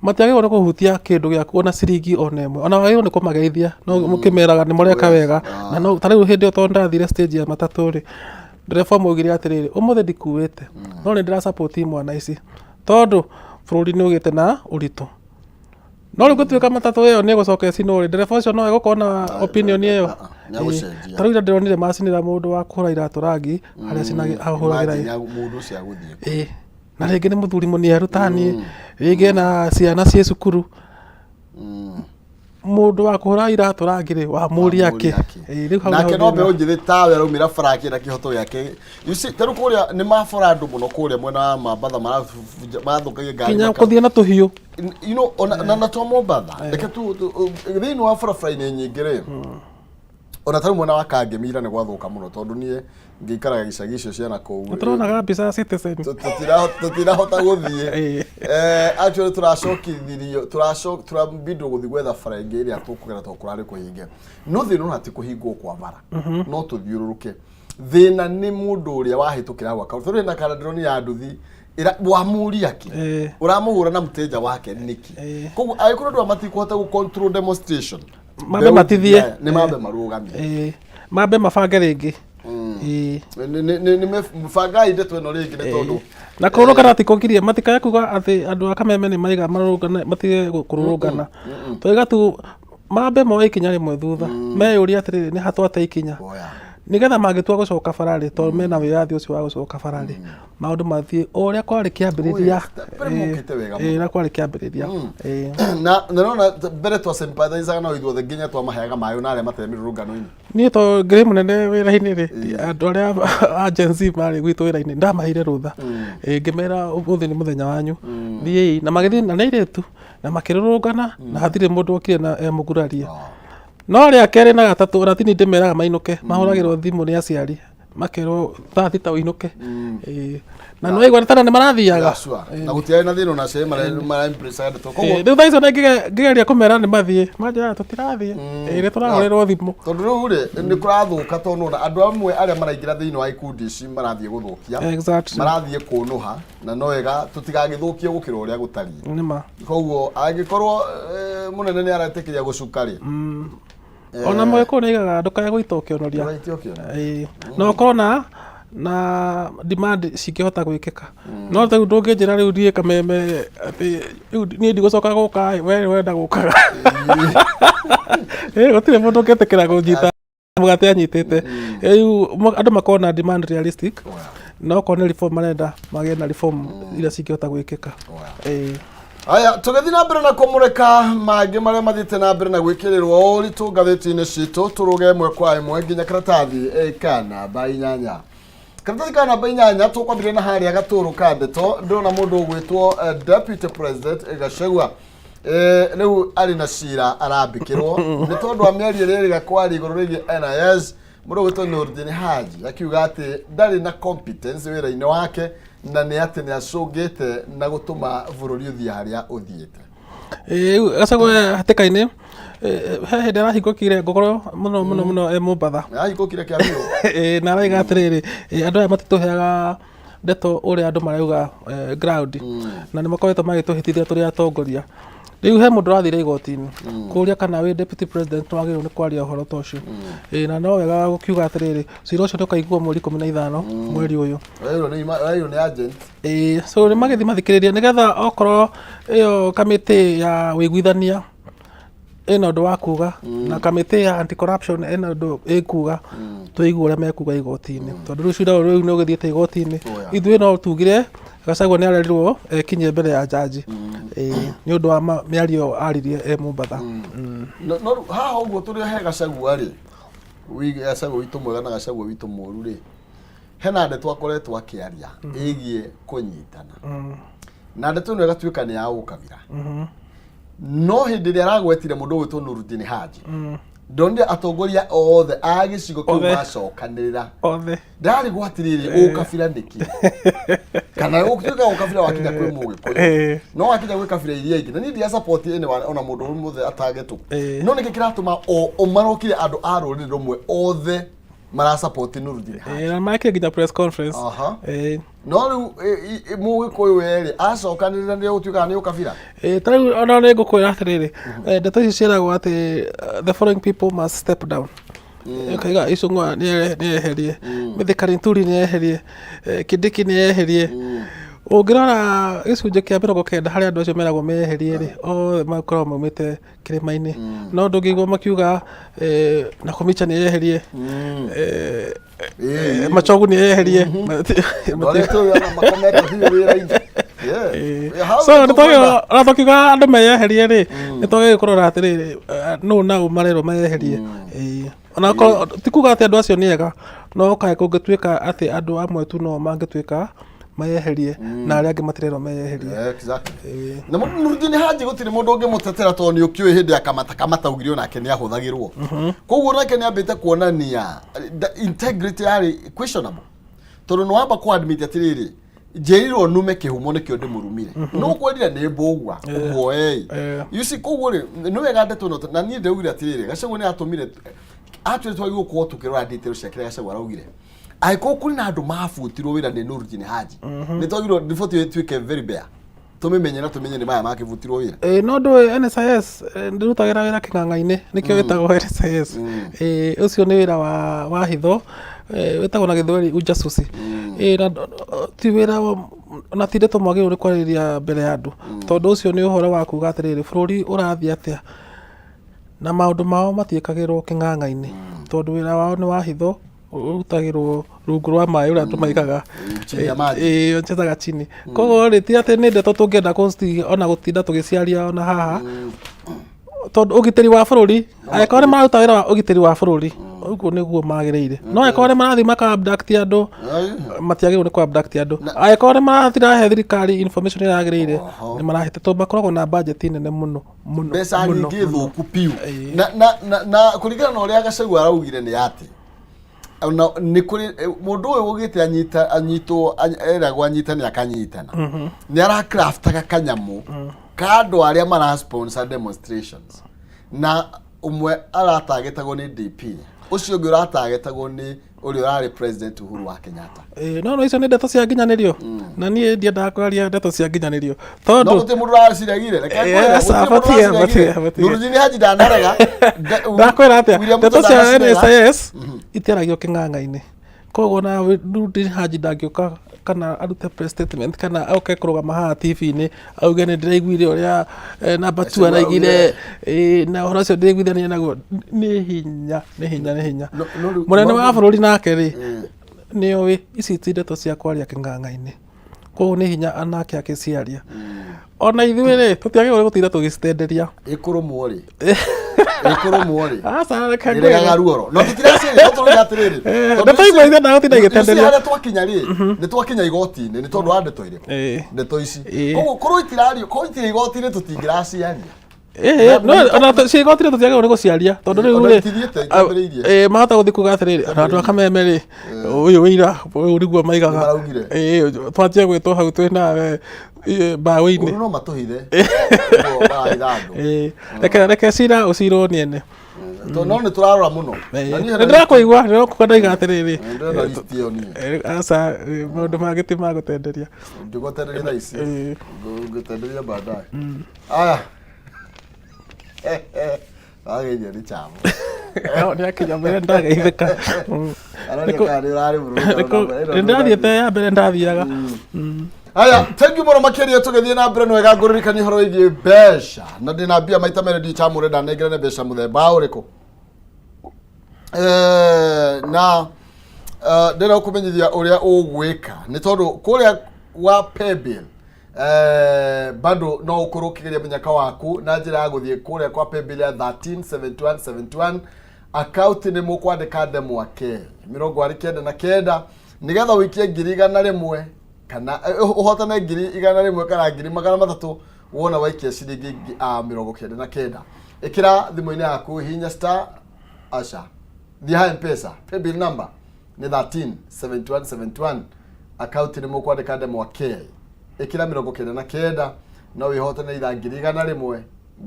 matiagirwo ni kuhutia kindu giaku ona ciringi ona imwe ona wagirwo ni kumageithia no mukimeraga ni mureka wega na no tariu hindi to ndathire stage ya matatu ri ndereba mugire atiriri umuthi ndikuwite no ni ndira support mwana ici tondu bururi ni ugite na uritu no ri gutuika matatu iyo ni gucoka cinuri ndereba ucio no egukona opinion iyo tariu ndironire macinira mundu wa kuhura iratu rangi haria cinagi ahuragira mundu cia guthie na ringi ni muthuri muniaru tani ringi na ciana cie cukuru mundu wa kuhura iratu rangire wa muri ake riu hau nake no be unjithi tawe raumira faraki na kihoto yake you see taru kuria ni mafora andu muno kuria mwena mabatha marathukagia ngari kinya kuthia na tuhiu you know ona na to mobatha reke tu thini wa Friday nyingire ona taru mwena wa Kangemira ni gwathuka muno tondu nie ngikaraga gicagi icio ciana kou turonaga mbica Citizen tutirahota guthie actually turacokithirio turabindwo guthi gwetha farenge iria tukugera tukurari kuhinge no thina no ati kuhingwo kwa bara no tuthiururuke thina ni mundu uria wahitukira gwaka turi na karadroni ya nduthi ira wamuri aki uramuhura na mteja wake niki koguo aikuru ndu matikuhota gu control demonstration mabe matithie ni mabe marugamie mabe mabange ringi ni mfanga inde tweno ringi ni tondu na kururungana atikokirie matikaya kuga ati andu akameme ni maiga marurungana matige kururungana twiga tu mabe moe ikinya rimwe thutha meyuria atiriri ni hatwate ikinya nigetha magĩtua gũcoka bararĩ tondũ mena wĩyathi ũcio wa gũcoka bararĩ maũndũ mathiĩ ũrĩa kwarĩ kĩambĩrĩria na kwarĩ kĩambĩrĩria na nona mbere twa sympathize na ithuothe nginya twamaheaga mayo na arĩa matarĩ mĩrũrũngano-inĩ niĩ to ngĩrĩ mũnene wĩra-inĩ rĩ andũ arĩa a Gen Z marĩ gwitũ wĩra-inĩ ndamaheire rũtha ngĩmera ũmũthĩ nĩ mũthenya wanyu thiĩi na magĩthiĩ na airĩtu na makĩrũrũngana na hatirĩ mũndũ okire na emũgurarie no rĩa kerĩ na gatatũ ratini ndĩmeraga mainũke mahũragĩrwo thimũ nĩ aciari makerwo thaa thita ũinũke na no igwa tana nĩ marathiaga na gũtiarĩ na thĩna na cio mara impress andũ koguo rĩu thaa icio ngĩgeria kũmera nĩ mathiĩ manjĩra tũtirathiĩ nĩ tũragũrĩrwo thimũ tondũ rĩu rĩ nĩ kũrathũka tondũ na andũ amwe arĩa maraingĩra thĩinĩ wa ikundi ici marathiĩ gũthũkia marathiĩ kũnũha na no wega tũtigagĩthũkie gũkĩra ũrĩa gũtariĩ nĩma koguo angĩkorwo mũnene nĩ aretĩkĩria gũcuka rĩ ona mweko nĩ igaga ndũkae gũita ũkĩonoria no ũkorwo na demand cingĩhota gwĩkĩka no rĩu ndũngĩnjĩra rĩu thiĩ kameme atĩ rĩu niĩ ndigũcoka gũka we wenda gũkaga gũtirĩ mũndũ ũngĩtĩkĩra kũnyita mũgate anyitĩte rĩu andũ makorwo na demand realistic no okorwo nĩ reform marenda magĩe na reform iria cingĩhota gwĩkĩka aya tũgĩthiĩ na mbere na kũmũrĩka mangĩ marĩa mathiĩte na mbere na gwĩkĩrĩrwo ũritũ ngathĩti-inĩ citũ tũrũge ĩmwe kwa ĩmwe nginya karatathi ka namba 8 karatathi ka namba 8 tũkwambĩrĩria na harĩa gatũrũ ka ndeto ndĩrona mũndũ ũgwĩtwo Deputy President Gachagua rĩu arĩ na cira arambĩkĩrwo nĩ tondũ wa mĩario ĩrĩa ĩrĩga igũrũ rĩgiĩ NIS mũndũ ũgwĩtwo Nurdin Haji akiuga atĩ ndarĩ na competence wĩra-inĩ wake na nĩ atĩ nĩ acũngĩte na gũtũma bũrũri ũthiĩ harĩa ũthiĩte Gachagua hatĩka-inĩ he hĩndĩ arahingũkire ngũkorwo mũno Mombatha arahingũkire Kĩambu na araiga atĩrĩrĩ andũ aya matitũheaga ndeto ũrĩa andũ marauga ground na nĩ makoretwo magĩtũhĩtithia tũrĩ atongoria rĩu he mũndũ ũrathire igoti-inĩ kũria kana wĩ Deputy President wagĩrĩirwo nĩ kwaria ũhoro ta ũcio na no wega gũkiuga atĩrĩrĩ cira ũcio ndũkaiguo mweri 15 mweri ũyũ rĩu nĩ agent so nĩ magĩthiĩ mathikĩrĩria nĩgetha okorwo ĩyo kamĩtĩ ya wĩiguithania ĩna ũndũ wa kuga na kamĩtĩ ya anti corruption ĩna ũndũ ĩkuga tũigue ũrĩa mekuga igoti-inĩ tondũ rĩu cira rĩu nĩ ũgĩthiĩte igoti-inĩ ithuĩ no tugire Gachagua nĩ arerirwo ekinye mbere ya jaji nĩ ũndũ wa mĩario aririe Mombatha no haha ũguo tũrĩ he Gachagua rĩ Gachagua witũ mwega na Gachagua witũ mũru rĩ hena ndeto akoretwo akĩaria ĩgiĩ kũnyitana na ndeto ĩno ĩgatuĩka nĩ ya ũkabira no hĩndĩ ĩrĩa aragwetire mũndũ ũgwĩtwo Nurdin Haji ndonire atongoria othe a gĩcigo kĩu macokanĩrĩra ndarĩ gwatirĩrĩ ũkabira nĩkĩ kana ũtuĩka ũkabira wakinya kwĩ Mũgĩkũyũ no wakinya gwĩ kabira iria ingĩ na niĩ ndia support ona mũndũ ũmwe atagetwo no nĩkĩ kĩratũma o marokire andũ a rũrĩrĩ rũmwe othe mara support Nurdin Haji na makĩria nginya press conference no rĩu Mũgĩkũyũ erĩ acokanĩrĩra nĩ gũtuĩka nĩ ũkabira tarĩu ona nĩ ngũkwĩra atĩrĩrĩ ndeto ici ciĩragwo atĩ the following people must step down Kaiga Icũng'wa nĩ eherie Mithika Linturi nĩ eherie Kindiki nĩ eherie ũngĩrora gĩcunjĩ kĩa 90 harĩa andũ acio meragwo meherie rĩ othe makoragwo maumĩte kĩrĩma-inĩ no ndũngĩigua makiuga Nakhumicha nĩ eherie Machogu nĩ eherie so nĩ tũkiuga andũ meyeherie rĩ nĩ twagĩrĩirwo kũrora atĩrĩrĩ nũũ naũ marerwo meyeherie ona ti kuga atĩ andũ acio nĩ ega no kaĩ kũngĩtuĩka atĩ andũ amwe tu no mangĩtuĩka meyeherie na arĩa angĩ matirerwo meyeherie na Nurdin Haji gũtirĩ mũndũ ũngĩmũtetera tondũ nĩ ũkĩũĩ hĩndĩ ya kamata ugire onake nĩ ahũthagĩrwo koguo nake nĩ ambĩte kuonania integrity yarĩ questionable tondũ nĩ wamba kũ admit atĩrĩrĩ njĩrirwo nume kĩhumo nĩkĩo ndĩmũrumire no kwendira nĩ mbũgwa ũguo you see koguo rĩ nĩ wega ndeto no na niĩ ndaugire atĩrĩrĩ Gachagua nĩ atũmire actually twagĩrĩirwo gũkorwo tũkĩrora details cia kĩrĩa Gachagua araugire aiko kuri na andũ mabutirwo wĩra nĩ Nurdin Haji nĩ twagĩrĩirwo riboti tuĩke very bare tũmĩmenye na tũmenye nĩ maya makĩbutirwo wĩra no ndũ NSIS ndĩrutagĩra wĩra kĩng'ang'a-inĩ nĩkĩo wĩtagwo NSIS ũcio nĩ wĩra wa hitho wĩtagwo na Gĩthweri ujasusi na ti wĩra na ti ndeto mwagĩrĩirwo nĩ kwarĩrĩria mbere ya andũ tondũ ũcio nĩ ũhoro wa kuga atĩrĩrĩ bũrũri ũrathiĩ atĩa na maũndũ mao matiĩkagĩrwo kĩng'ang'a-inĩ tondũ wĩra wao nĩ wa hitho rutagirwo rungu rwa maĩ ũrĩa andũ maigaga chini ya maji njezaga chini koguo rĩ ti atĩ nĩ ndeto tũngĩenda ona gũtinda tũgĩciaria ona haha tondũ ũgitĩri wa bũrũri angĩkorwo nĩ mararuta wĩra wa ũgitĩri wa bũrũri ũguo nĩguo magĩrĩire no angĩkorwo nĩ marathiĩ maka-abduct andũ matiagĩrĩirwo nĩ ku-abduct andũ angĩkorwo nĩ marahe thirikari information ĩragĩrĩire nĩ marahete tondũ makoragwo na budget nene mũno mbeca nyingĩ thũku piũ na kũringana na ũrĩa Gachagua araugire nĩ atĩ nĩ kũrĩ mũndũ ũyũ ũgĩte anyitwo eragwo anyitane akanyitana nĩ arakraftaga kanyamũ ka andũ arĩa marasponsor demonstrations na umwe aratagĩtagwo nĩ DP ucio ũngĩ ũratagĩtagwo nĩ ũrĩa ũrarĩ president Uhuru wa Kenyatta no icio nĩ ndeto cia nginyanĩrio na niĩ ndiendaga kwaria ndeto cia nginyanĩrio tondũ no gũtirĩ mũndũ ũraciragire Nurudini Haji ndanarega ndakwĩra atĩa ndeto cia NSIS itiaragio kĩng'ang'a-inĩ koguo na Nurudini Haji ndangĩũka kana arute press statement kana oke kũrũgama haha TV-inĩ auge nĩ ndĩraiguire ũrĩa namba 2 araigire na ũhoro ũcio ndĩraiguithania naguo nĩ hinya mũnene wa bũrũri nake rĩ nĩoĩ ici ti ndeto cia kwaria kĩng'ang'a-inĩ koguo nĩ hinya anake akĩciaria ona ithuĩ rĩ tũtiagĩrĩirwo gũtinda tũgĩcitenderia ĩkũrũmwo rĩ ĩrega ruoro no tũtiracĩria tũrĩ atĩrĩrĩ ndeto imwe ithuĩ ndagũtinda igĩtenderia harĩa twakinya rĩ nĩ twakinya igoti-inĩ nĩ tondũ wa ndeto irĩkũ ndeto ici koguo korwo itire igoti-inĩ tũtingĩraciaria ona ciĩgotire tũtiagĩrĩirwo nĩ gũciaria tondũ rĩu rĩ mahota gũthiĩ kuga atĩrĩrĩ andũ a Kameme rĩ ũyũ wĩira ũyũ nĩguo maigaga twanjie gwĩtwo hau twĩ nawe mbaũ-inĩ no matũhithe reke cira ũcirwo nĩ ene no nĩ tũrarora mũno nĩndĩrakũigua nĩrokuga ndaiga atĩrĩrĩ aca maũndũ mangĩ ti magũtenderia ngũgũtenderia thaa ici ngũgũtenderia baadaye aya agĩithia nĩ chamo nĩ akinya mbere ndageithĩka nĩndathiĩte ya mbere ndathiaga aya thank you mũno makĩria tũgĩthiĩ na mbere nwega ngũririkania ũhoro wĩgiĩ mbeca na ndĩna mbia maita merĩ ndichamũre ndanengerane mbeca mũthemba ũrĩkũ na ndĩra kũmenyithia ũrĩa ũgwĩka nĩ tondũ kũrĩa wa paybill bado no ũkorwo ũkĩgeria mũnyaka waku na njĩra ya gũthiĩ kũrĩa kwa paybill ya 137171 account nĩ mũkwandĩka ndemwake 29 nĩgetha wĩkie 100,000 kana ũhotane 100,000 kana 300,000 wona waikia ciringi 99 ĩkĩra thimũ-inĩ yaku hihinya star aca thiĩ ha M-Pesa paybill number nĩ 137171 account nĩ mũkwandĩka ndemwake ĩkĩra 99 no wĩhotane itha 100,000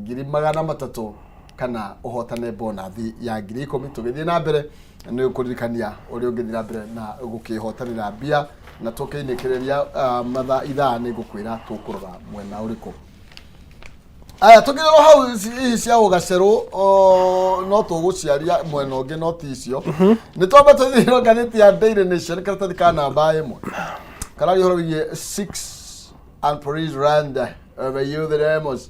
300,000 kana ũhotane bonathi ya 10,000 tũgĩthiĩ na mbere nĩ ũkũririkania ũrĩa ũngĩthiĩ na mbere na gũkĩhotanĩra mbia na tũkĩinĩkĩrĩria mathaa ithaa nĩ ngũkwĩra tũkũrora mwena ũrĩkũ aya tũkĩrĩrwo hau ici cia ũgacerũ no tũgũciaria mwena ũngĩ no ti icio nĩ twamba tũthirwo ngathĩti ya Daily Nation karatathi ka namba 1 karari ũhoro wĩgiĩ 6 and police rand over youth demos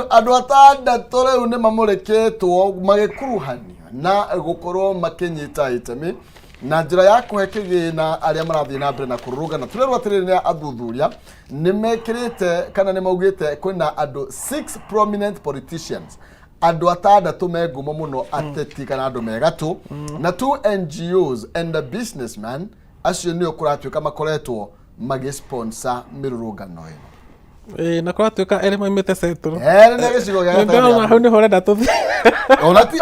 andũ atandatũ rĩu nĩ mamũrĩkĩtwo magĩkuruhanio na gũkorwo makĩnyita itemi na njĩra ya kũhe kĩgĩna arĩa marathiĩ na mbere na kũrũrũngana tũrerwo atĩrĩrĩ nĩ athuthuria nĩ mekĩrĩte kana nĩ maugĩte kwĩna andũ 6 prominent politicians andũ atandatũ me ngumo mũno ateti kana andũ me gatũ na 2 NGOs and a businessman acio nĩo kũratuĩka makoretwo magĩsponsor mĩrũrũngano ĩno na kũratuĩka erĩ maumĩte Central nĩ gĩcigo gĩa gatagatĩ hau nĩho ũrenda tũthiĩ ona ti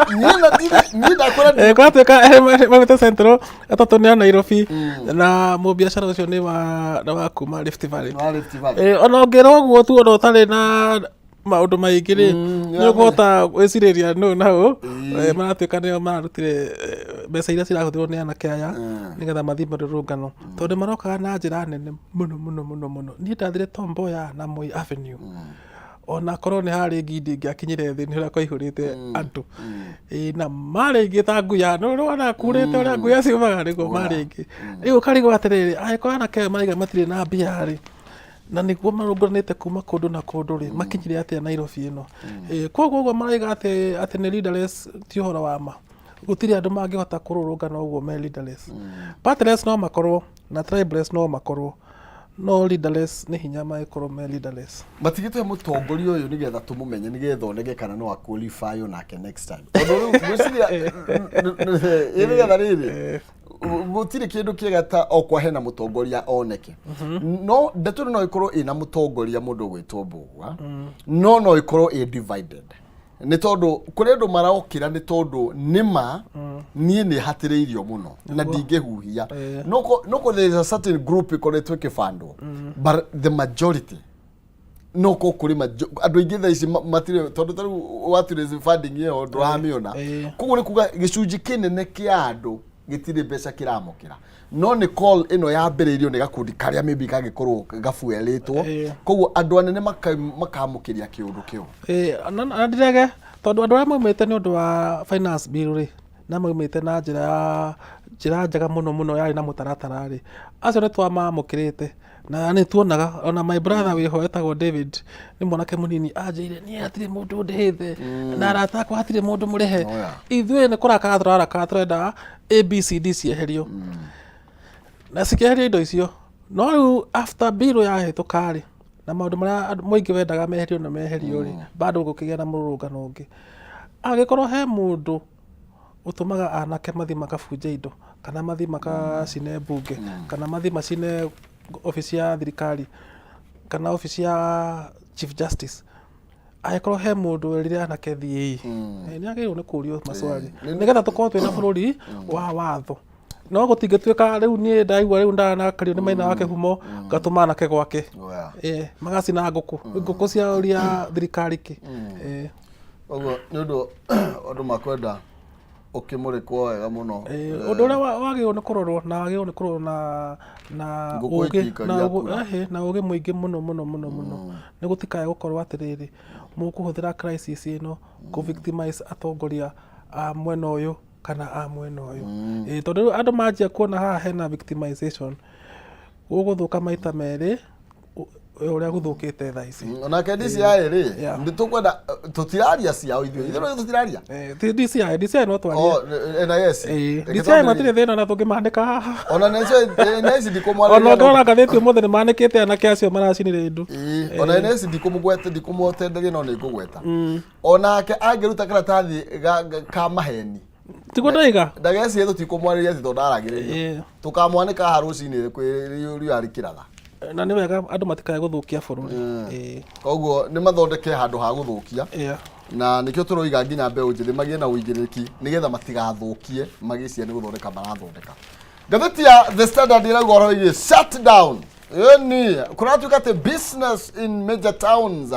niĩ ndakwĩra kũratuĩka erĩ maumĩte Central atatũ nĩ a Nairobi na mũbiacara ũcio nĩ wa kuma Rift Valley ona ũngĩra ũguo tu ona ũtarĩ na maũndũ maingĩ rĩ nĩ ũkũhota gwĩcirĩria nũ na ũ maratuĩka nĩo mararutire mbeca iria cirahũthĩrwo nĩ anake aya nĩgetha mathiĩ mĩrũrũngano tondũ marokaga na njĩra nene mũno niĩ ndathire Tom Mboya na Moi Avenue ona korwo nĩ harĩ ngindi ngĩakinyire thĩ nĩ ũrĩa kwaihũrĩte andũ na marĩ aingĩ ta nguya no ũrona kurĩte ũrĩa nguya ciumaga nĩguo marĩ aingĩ rĩu ũkarigwo atĩrĩrĩ angĩkorwo anake aya maraiga matirĩ na mbia rĩ na nĩguo marũnganĩte kuma kũndũ na kũndũ rĩ makinyire atĩa Nairobi ĩno koguo ũguo maraiga atĩ nĩ leaderless ti ũhoro wa ma gutiri andu mangihota kururungana uguo me leaderless. Partless no makorwo na tribeless no makorwo, no leaderless ni hinya maikorwo me leaderless. Matigite mutongoria uyu nigetha tumumenye nigetha onege kana no qualify onake next time. Ondu gwiciria nigetha riri gutiri kindu kiega ta okwa hena mutongoria oneke. No ndeto no ikorwo ina mutongoria mundu gwitwo Mbugua, no ikorwo divided. Ni tondu kuri andu maraokira ni tondu nima nie ni hatireirio muno na ndingehuhia no there is a certain group ikoretwe kibando, but the majority no kuri andu ingi tha ici matire tondu taru watire funding yo ndwamiona kugo ni kuga gicunji kinene kia andu gitire mbeca kiramukira, no ni call ino yambiririo ni gakundi karia maybe kagikorwo gafuelitwo kugo andu anene makamukiria kiundu kiu na ndirege tondu andu aria maumite ni undu wa finance bill ri na maumite na njira njega muno yari na mutaratara ri acio ni twamamukirite na ni tuonaga ona my brother wiho etagwo David ni mwanake munini anjire ni atire mundu ndihithe na arata akwa atire mundu murihe ithuĩ ni kuraka turenda ABCD cieherio na cikieherio indo icio, no riu after bill yahĩtũka ri na maundu maria muingi wendaga meherio na meherio ri bado gukigia na mururungano ungi agikorwo he mundu utumaga anake mathi makabunja indo kana mathi makacine bunge kana mathi macine ofisi ya thirikari kana ofisi ya chief justice, agikorwo he mundu erire anake thii ni agirwo ni kurio maswali nigetha tukorwo twina bururi wa watho. No gutingituika riu ni ndaigua riu ndanakario ni maina wake humo gatuma anake gwake magacina nguku cia uria thirikari ki oguo ni undu makwenda ukimurikwo wega muno undu uria wagirwo ni kurorwo na wagirwo ni kurorwo na ugi na ugi muingi muno ni gutikae gukorwo atiriri mukuhuthira crisis ino ku victimize atongoria a mwena uyu kana a mwena uyu tondu andu manjia kuona haha hena victimization guguthuka maita meri uria guthukite thaa ici ona kedisi yae ri nditukwenda tutiraria ciao ithuĩ tutiraria DCI no twari na yes DCI matire thina na tungimandika haha ona nesi ndikumwarĩria ona ngona gathĩti ũmũthĩ nĩ manĩkĩte anake acio maracinire ndu ona nesi ndikumũtetheria no nĩ ngũgweta onake angĩruta karatathi ka maheni tiguo ndaiga ndageci tutikumwarĩria ati tondu aragĩrĩrio tukamwanĩka haha rũcinĩ kwĩ ari kĩratha na ni wega andu matikae guthukia bururi koguo ni mathondeke handu ha guthukia na nikio turoiga nginya mbeu njithi magie na uigiriki nigetha matigathukie magicia ni guthondeka marathondeka. Gatheti ya The Standard irauga horo wigi shut down yani kuratuka te business in major towns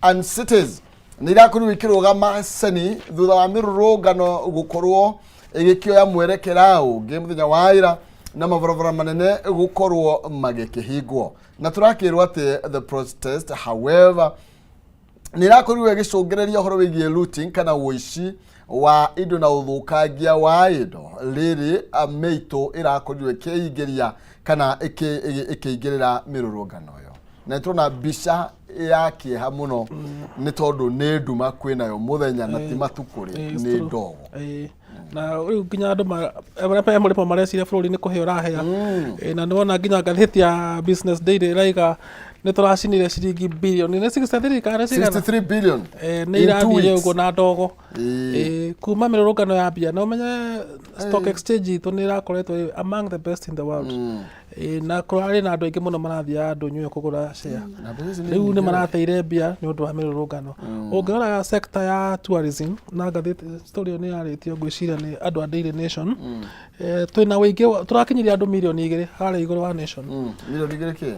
and cities ni irakuri wikirwo maceni thutha wa mirurungano gukorwo igikioya mwerekera ungi muthenya wa ira na mabarabara manene gukorwo magikihingwo na turakirwo ati the protest however nirakorirwo igicungereria horo wigie looting kana woici wa indo na uthukangia wa indo riri meito irakorirwo ikiingiria kana ikiingirira mirurungano yo na turona bica ya kieha muno ni tondu ni nduma kwinayo muthenya na ti matukuri ni ndogo na riu nginya andu marĩa mũrĩpo mareciria bũrũri nĩ kũheo rahea na nĩwona nginya ngathĩti ya Business Daily ĩrauga nĩ tũracinire ciringi birioni nĩ 63 kana 63 billion nĩ irathire ũguo na ndogo kuma mĩrũrũngano ya mbia na ũmenye stock exchange itũ nĩ irakoretwo among the best in the world na kũrarĩ na andũ aingĩ mũno marathiaga ndũnyũ kũgũra share rĩu nĩ marateire mbia nĩ ũndũ wa mĩrũrũngano. Ũngĩrora sector ya tourism na ngathĩti story nĩ yarĩtio ngwĩciria nĩ andũ a Daily Nation twĩna wĩingĩ tũrakinyiria andũ milioni 2 harĩa igũrũ wa Nation milioni 2 kĩ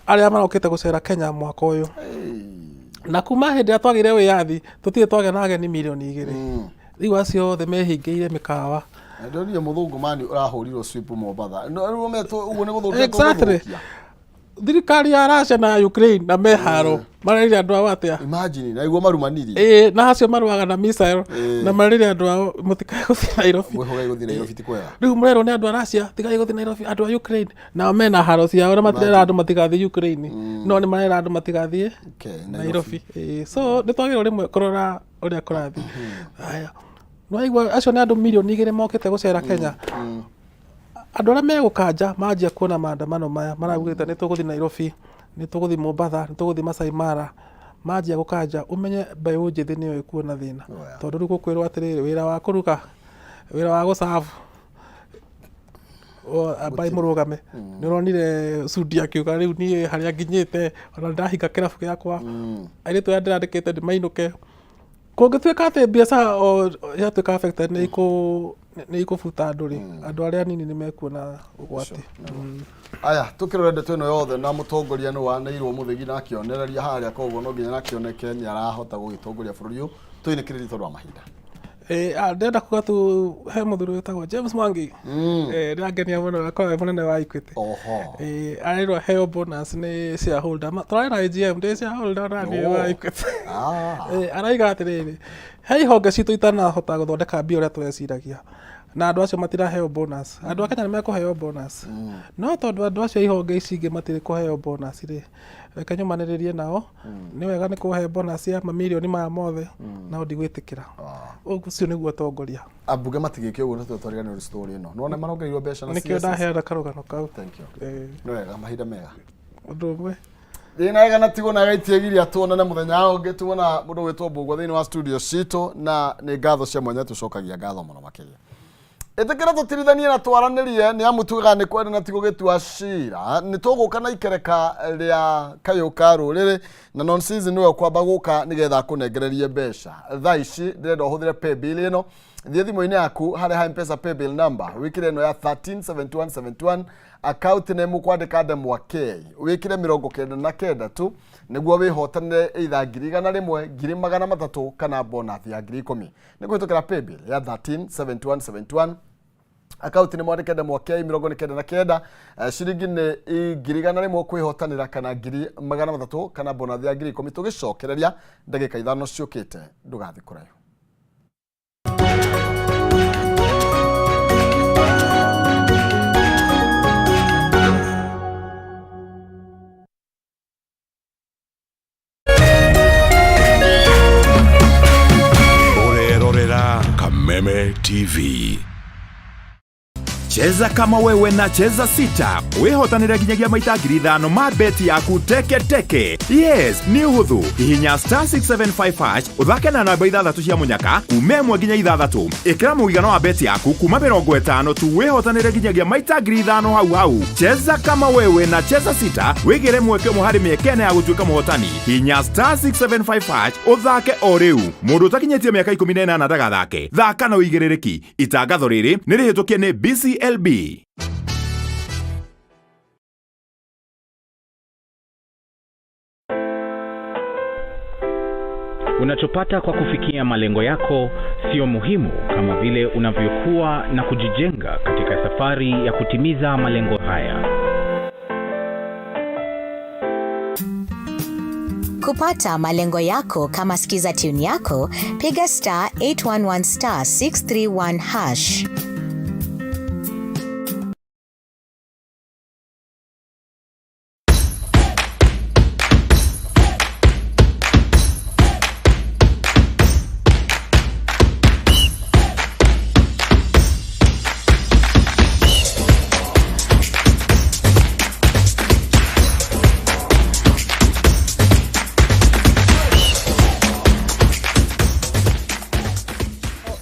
arĩa marokĩte gũcera Kenya mwaka ũyũ na kuma hĩndĩ ĩrĩa twagĩire wĩyathi tũtirĩ twagĩa na ageni milioni 2 rĩu acio othe mehingĩire mĩkawa ndio mũthũngũ mani ũrahurirwo sweep Mombatha no meto uguo nĩ gũthũkia thirikari ya Russia na Ukraine na meharo mararĩria andũ ao atĩa imagine na igua marumaniri na acio maruaga na missile na mararĩria andũ ao mũtikae gũthiĩ Nairobi mwehogai gũthiĩ Nairobi ti kwega rĩu mũrerwo nĩ andũ a Russia tigai gũthiĩ Nairobi andũ a Ukraine na mena haro ciao na matirera andũ matigathiĩ Ukraine no nĩ marera andũ matigathiĩ Nairobi so nĩ twagĩrĩirwo rĩmwe kũrora ũrĩa kũrathiĩ haya Noigwa acio nĩ andũ milioni 2 mokĩte gũcera Kenya. Andũ arĩa megũkanja manjia kuona maandamano maya maragwĩte nĩ tũgũthiĩ Nairobi, nĩ tũgũthiĩ Mombasa, nĩ tũgũthiĩ Masai Mara. Manjia gũkanja umenye mbeũ njĩthĩ nĩyo ĩkuona thĩna. Tondũ rĩu gũkwĩrwo atĩrĩrĩ wĩra wa kũruga, wĩra wa gũcabu abai mũrũgame. Nĩ ũronire Sudi akiuga rĩu niĩ harĩa nginyĩte ona ndahinga kĩrabu gĩakwa. Airĩtu aya ndĩrandĩkĩte ndĩmainũke. Kũngĩtuĩka atĩ biacara yatuĩka affected nĩ ikũbuta andũ rĩ, andũ arĩa anini nĩ mekuona ũgwati. Aya tukirore ndeto ĩno yothe na mũtongoria nĩ waneirwo mũthigi na akĩonereria harĩa koguo no nginya nakĩoneke nĩ arahota gũgĩtongoria bũrũri ũyũ twĩnĩkĩrĩrie tondũ wa mahinda. Ndenda kuga tu he mũthuri wĩtagwo James Mwangi ndĩrangenia mũno akorwo mũnene wa Equity. Arerwo heo bonus nĩ shareholder tũrarĩ na AGM ndĩ shareholder na nĩ wa Equity. Araiga atĩrĩrĩ he ihonge citũ itanahota gũthondeka mbia ũrĩa tũreciragia na andũ acio matiraheo bonus. Andũ a Kenya nĩ mekũheo bonus no tondũ andũ acio ihonge ici ingĩ matirĩ kũheo bonus rĩ, reke nyumanĩrĩrie nao nĩ wega nĩ kũhe bonus ya mamirioni maya mothe nao ndigwĩtĩkĩra. Ũcio nĩguo ũtongoria. Ambunge matigĩke ũguo tũtwarĩganĩrwo story ĩno. Nĩwona marongereirwo mbeca na nĩkĩo ndaheana karũgano kau. Thank you. Nĩ wega mahinda mega. Ũndũ ũmwe Thina wega na tigo na gaitie giria tuonane muthenya ũngĩ tuona mũndũ wĩtwo Mbugua thĩinĩ wa studio citũ na nĩ ngatho cia mwanya tucokagia ngatho mũno makĩria. Ĩtĩkĩra tũtirithanie na twaranĩrie nĩ amu tugaga nĩ kwenda na tigo gĩtua cira nĩ tũgũka na ikereka rĩa kayũka rũrĩrĩ na non season nĩwe kwamba gũka nĩgetha kũnengererie mbeca. Thaa ici ndĩrenda ũhũthĩre pay bill ĩno thiĩ thimũ-inĩ yaku harĩa ha M-Pesa pay bill number wĩkĩre ĩno ya 137171 account name kwandĩka Ndemwakei wĩkĩre 99 tu nĩguo wĩhotanĩre either 100,000 200,000 kana bonus ya 10,000 nĩ kũhĩtũkĩra pay bill ya 137171 account nĩ mwandĩke Ndemwakei 99 ciringi nĩ 100,000 kwĩhotanĩra kana 200,000 kana bonus ya 10,000 tũgĩcokereria ndagĩka 5 ciũkĩte ndũgathiĩ kũraihu. Kameme TV. Cheza kama wewe na cheza sita. Wehotanira ginyagia maita 5,000 ma beti yaku teke teke. Yes, ni uhuthu. Hihinya *675# uthake na namba 6 cia munyaka umemwe ginya 6. Ikira muigano wa beti yaku kuma 50 tu wehotanira ginyagia maita 5,000 hau. Cheza kama wewe na cheza sita. Wigire mweke muhari miekene ya gutuika muhotani. Hihinya *675# uthake o riu. Mundu utakinyetie miaka 18 ndagathake. Thaka na uigirereki. Itangatho riri ni rihitukie ni BCLB. Unachopata kwa kufikia malengo yako sio muhimu kama vile unavyokuwa na kujijenga katika safari ya kutimiza malengo haya. Kupata malengo yako kama Skiza Tune yako, piga *811 *631#.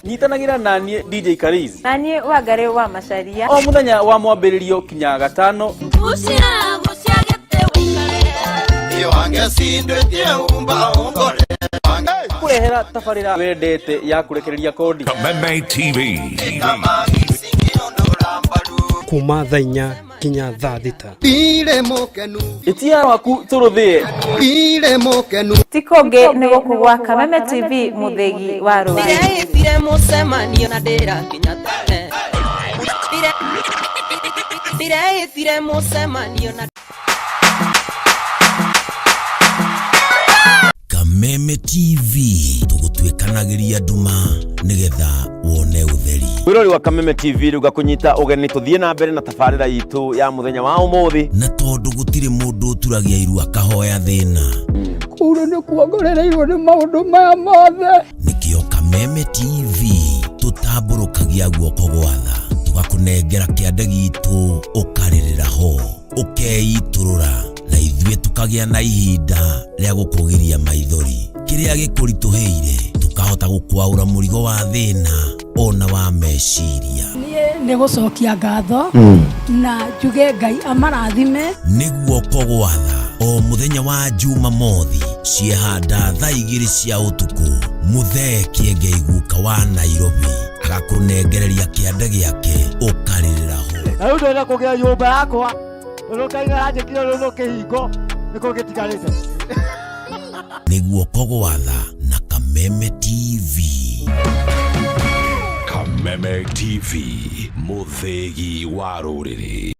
Nitanagira nanie DJ Kariz nanie Wangari wa Macharia o muthenya wa mwambĩrĩrio kinya gatano kurehera tabarĩra wendete ya kurekereria kodi Kameme TV. kuma thaa 4 kinya thaa 6 itia waku turuthie tikonge nego kugwa Kameme TV muthegi wa rũrĩrĩ Dire mucemanio na ndĩra kinya tene Dire mucemanio na Kameme TV tugutwikanagiria nduma nigetha wone utheri. Wirori wa Kameme TV ruga kunyita ugeni tuthie na mbere na tafarira yitu ya muthenya wa umuthi na tondu gutire mundu turagia iru akahoya thina kuro ni kuongorereirwo ni maundu maya mothe nikio Kameme TV nitutambũrũkagia guoko gwa tha tũgakũnengera kĩande gitũ ũkarĩrĩra ho ũkeitũrũra na ithuĩ tũkagĩa na ihinda rĩa gũkũgiria maithori kĩrĩa gĩkũritũhĩire tũkahota gũkwaũra mũrigo wa thĩna ona wa meciria nĩ gũcokia ngatho na njuge Ngai amarathime nĩ guoko gwa tha o mũthenya wa Jumamothi ciehanda thaa 2 cia ũtukũ Muthee Kiengei guka wa Nairobi agakũnengereria kĩande gĩake ũkarĩrĩra ho rĩu ndĩrenda kũgĩa nyũmba yakwa ũrũkaiga yanjĩkire rũrũ kĩhingo nĩkũ gĩtigarĩte nĩ guoko gwa tha na Kameme TV. Kameme TV, mũthegi wa rũrĩrĩ.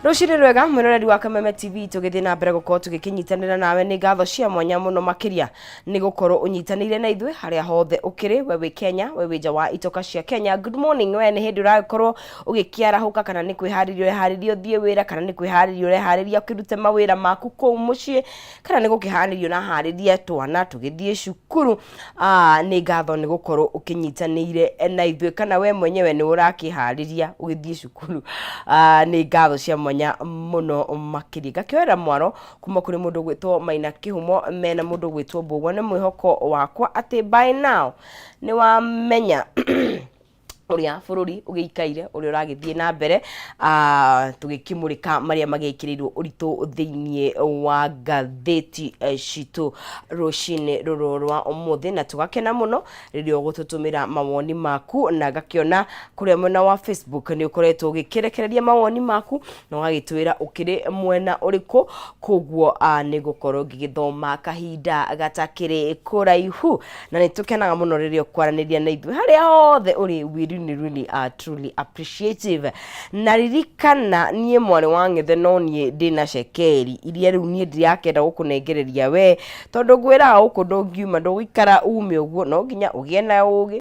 Rucini rwega mwiroreri wa Kameme TV tugithie na mbere gukorwo tugikinyitanira nawe ni ngatho cia mwanya muno makiria ni gukorwo unyitanire na ithuĩ haria hothe ukiri wewe Kenya wewe nja wa itoka cia Kenya. Good morning we ni hindi urakorwo ugikiarahuka kana ni kwihariria ureharirio thie wira kana ni kwihariria urehariria ukirute mawira maku kuu mucii kana ni gukiharirio na hariria twana tugithie cukuru. Ni ngatho ni gukorwo ukinyitanire na ithuĩ kana we mwenyewe ni urakihariria ugithie cukuru. Ni ngatho cia mwanya muno makiri gakioera mwaro kuma kuri mundu gwitwo Maina Kihumo mena mundu gwitwo Mbugua ni mwihoko wakwa ati by now ni wamenya uria bururi ugiikaire uria uragithie na mbere tugikimurika maria magikirirwo uritu thiinie wa gatheti citu rucini rurorwa umuthi na tugakena muno ririo gututumira mawoni maku na gakiona kuria mwena wa Facebook ni ukoretwo ugikirekereria mawoni maku na wagitwira ukiri mwena uriku koguo ni gukorwo ngigithoma kahinda gatakiri kuraihu na nitukenaga muno ririo kwaraniria na ithu haria hothe uri really truly appreciative na ririkana nie mwari wa ng'ethe no nie ndina cekeri iria riu nie ndirakenda gukunengereria we tondu ngwira uko ndongiuma ndugikara ume uguo no nginya ugie na ugi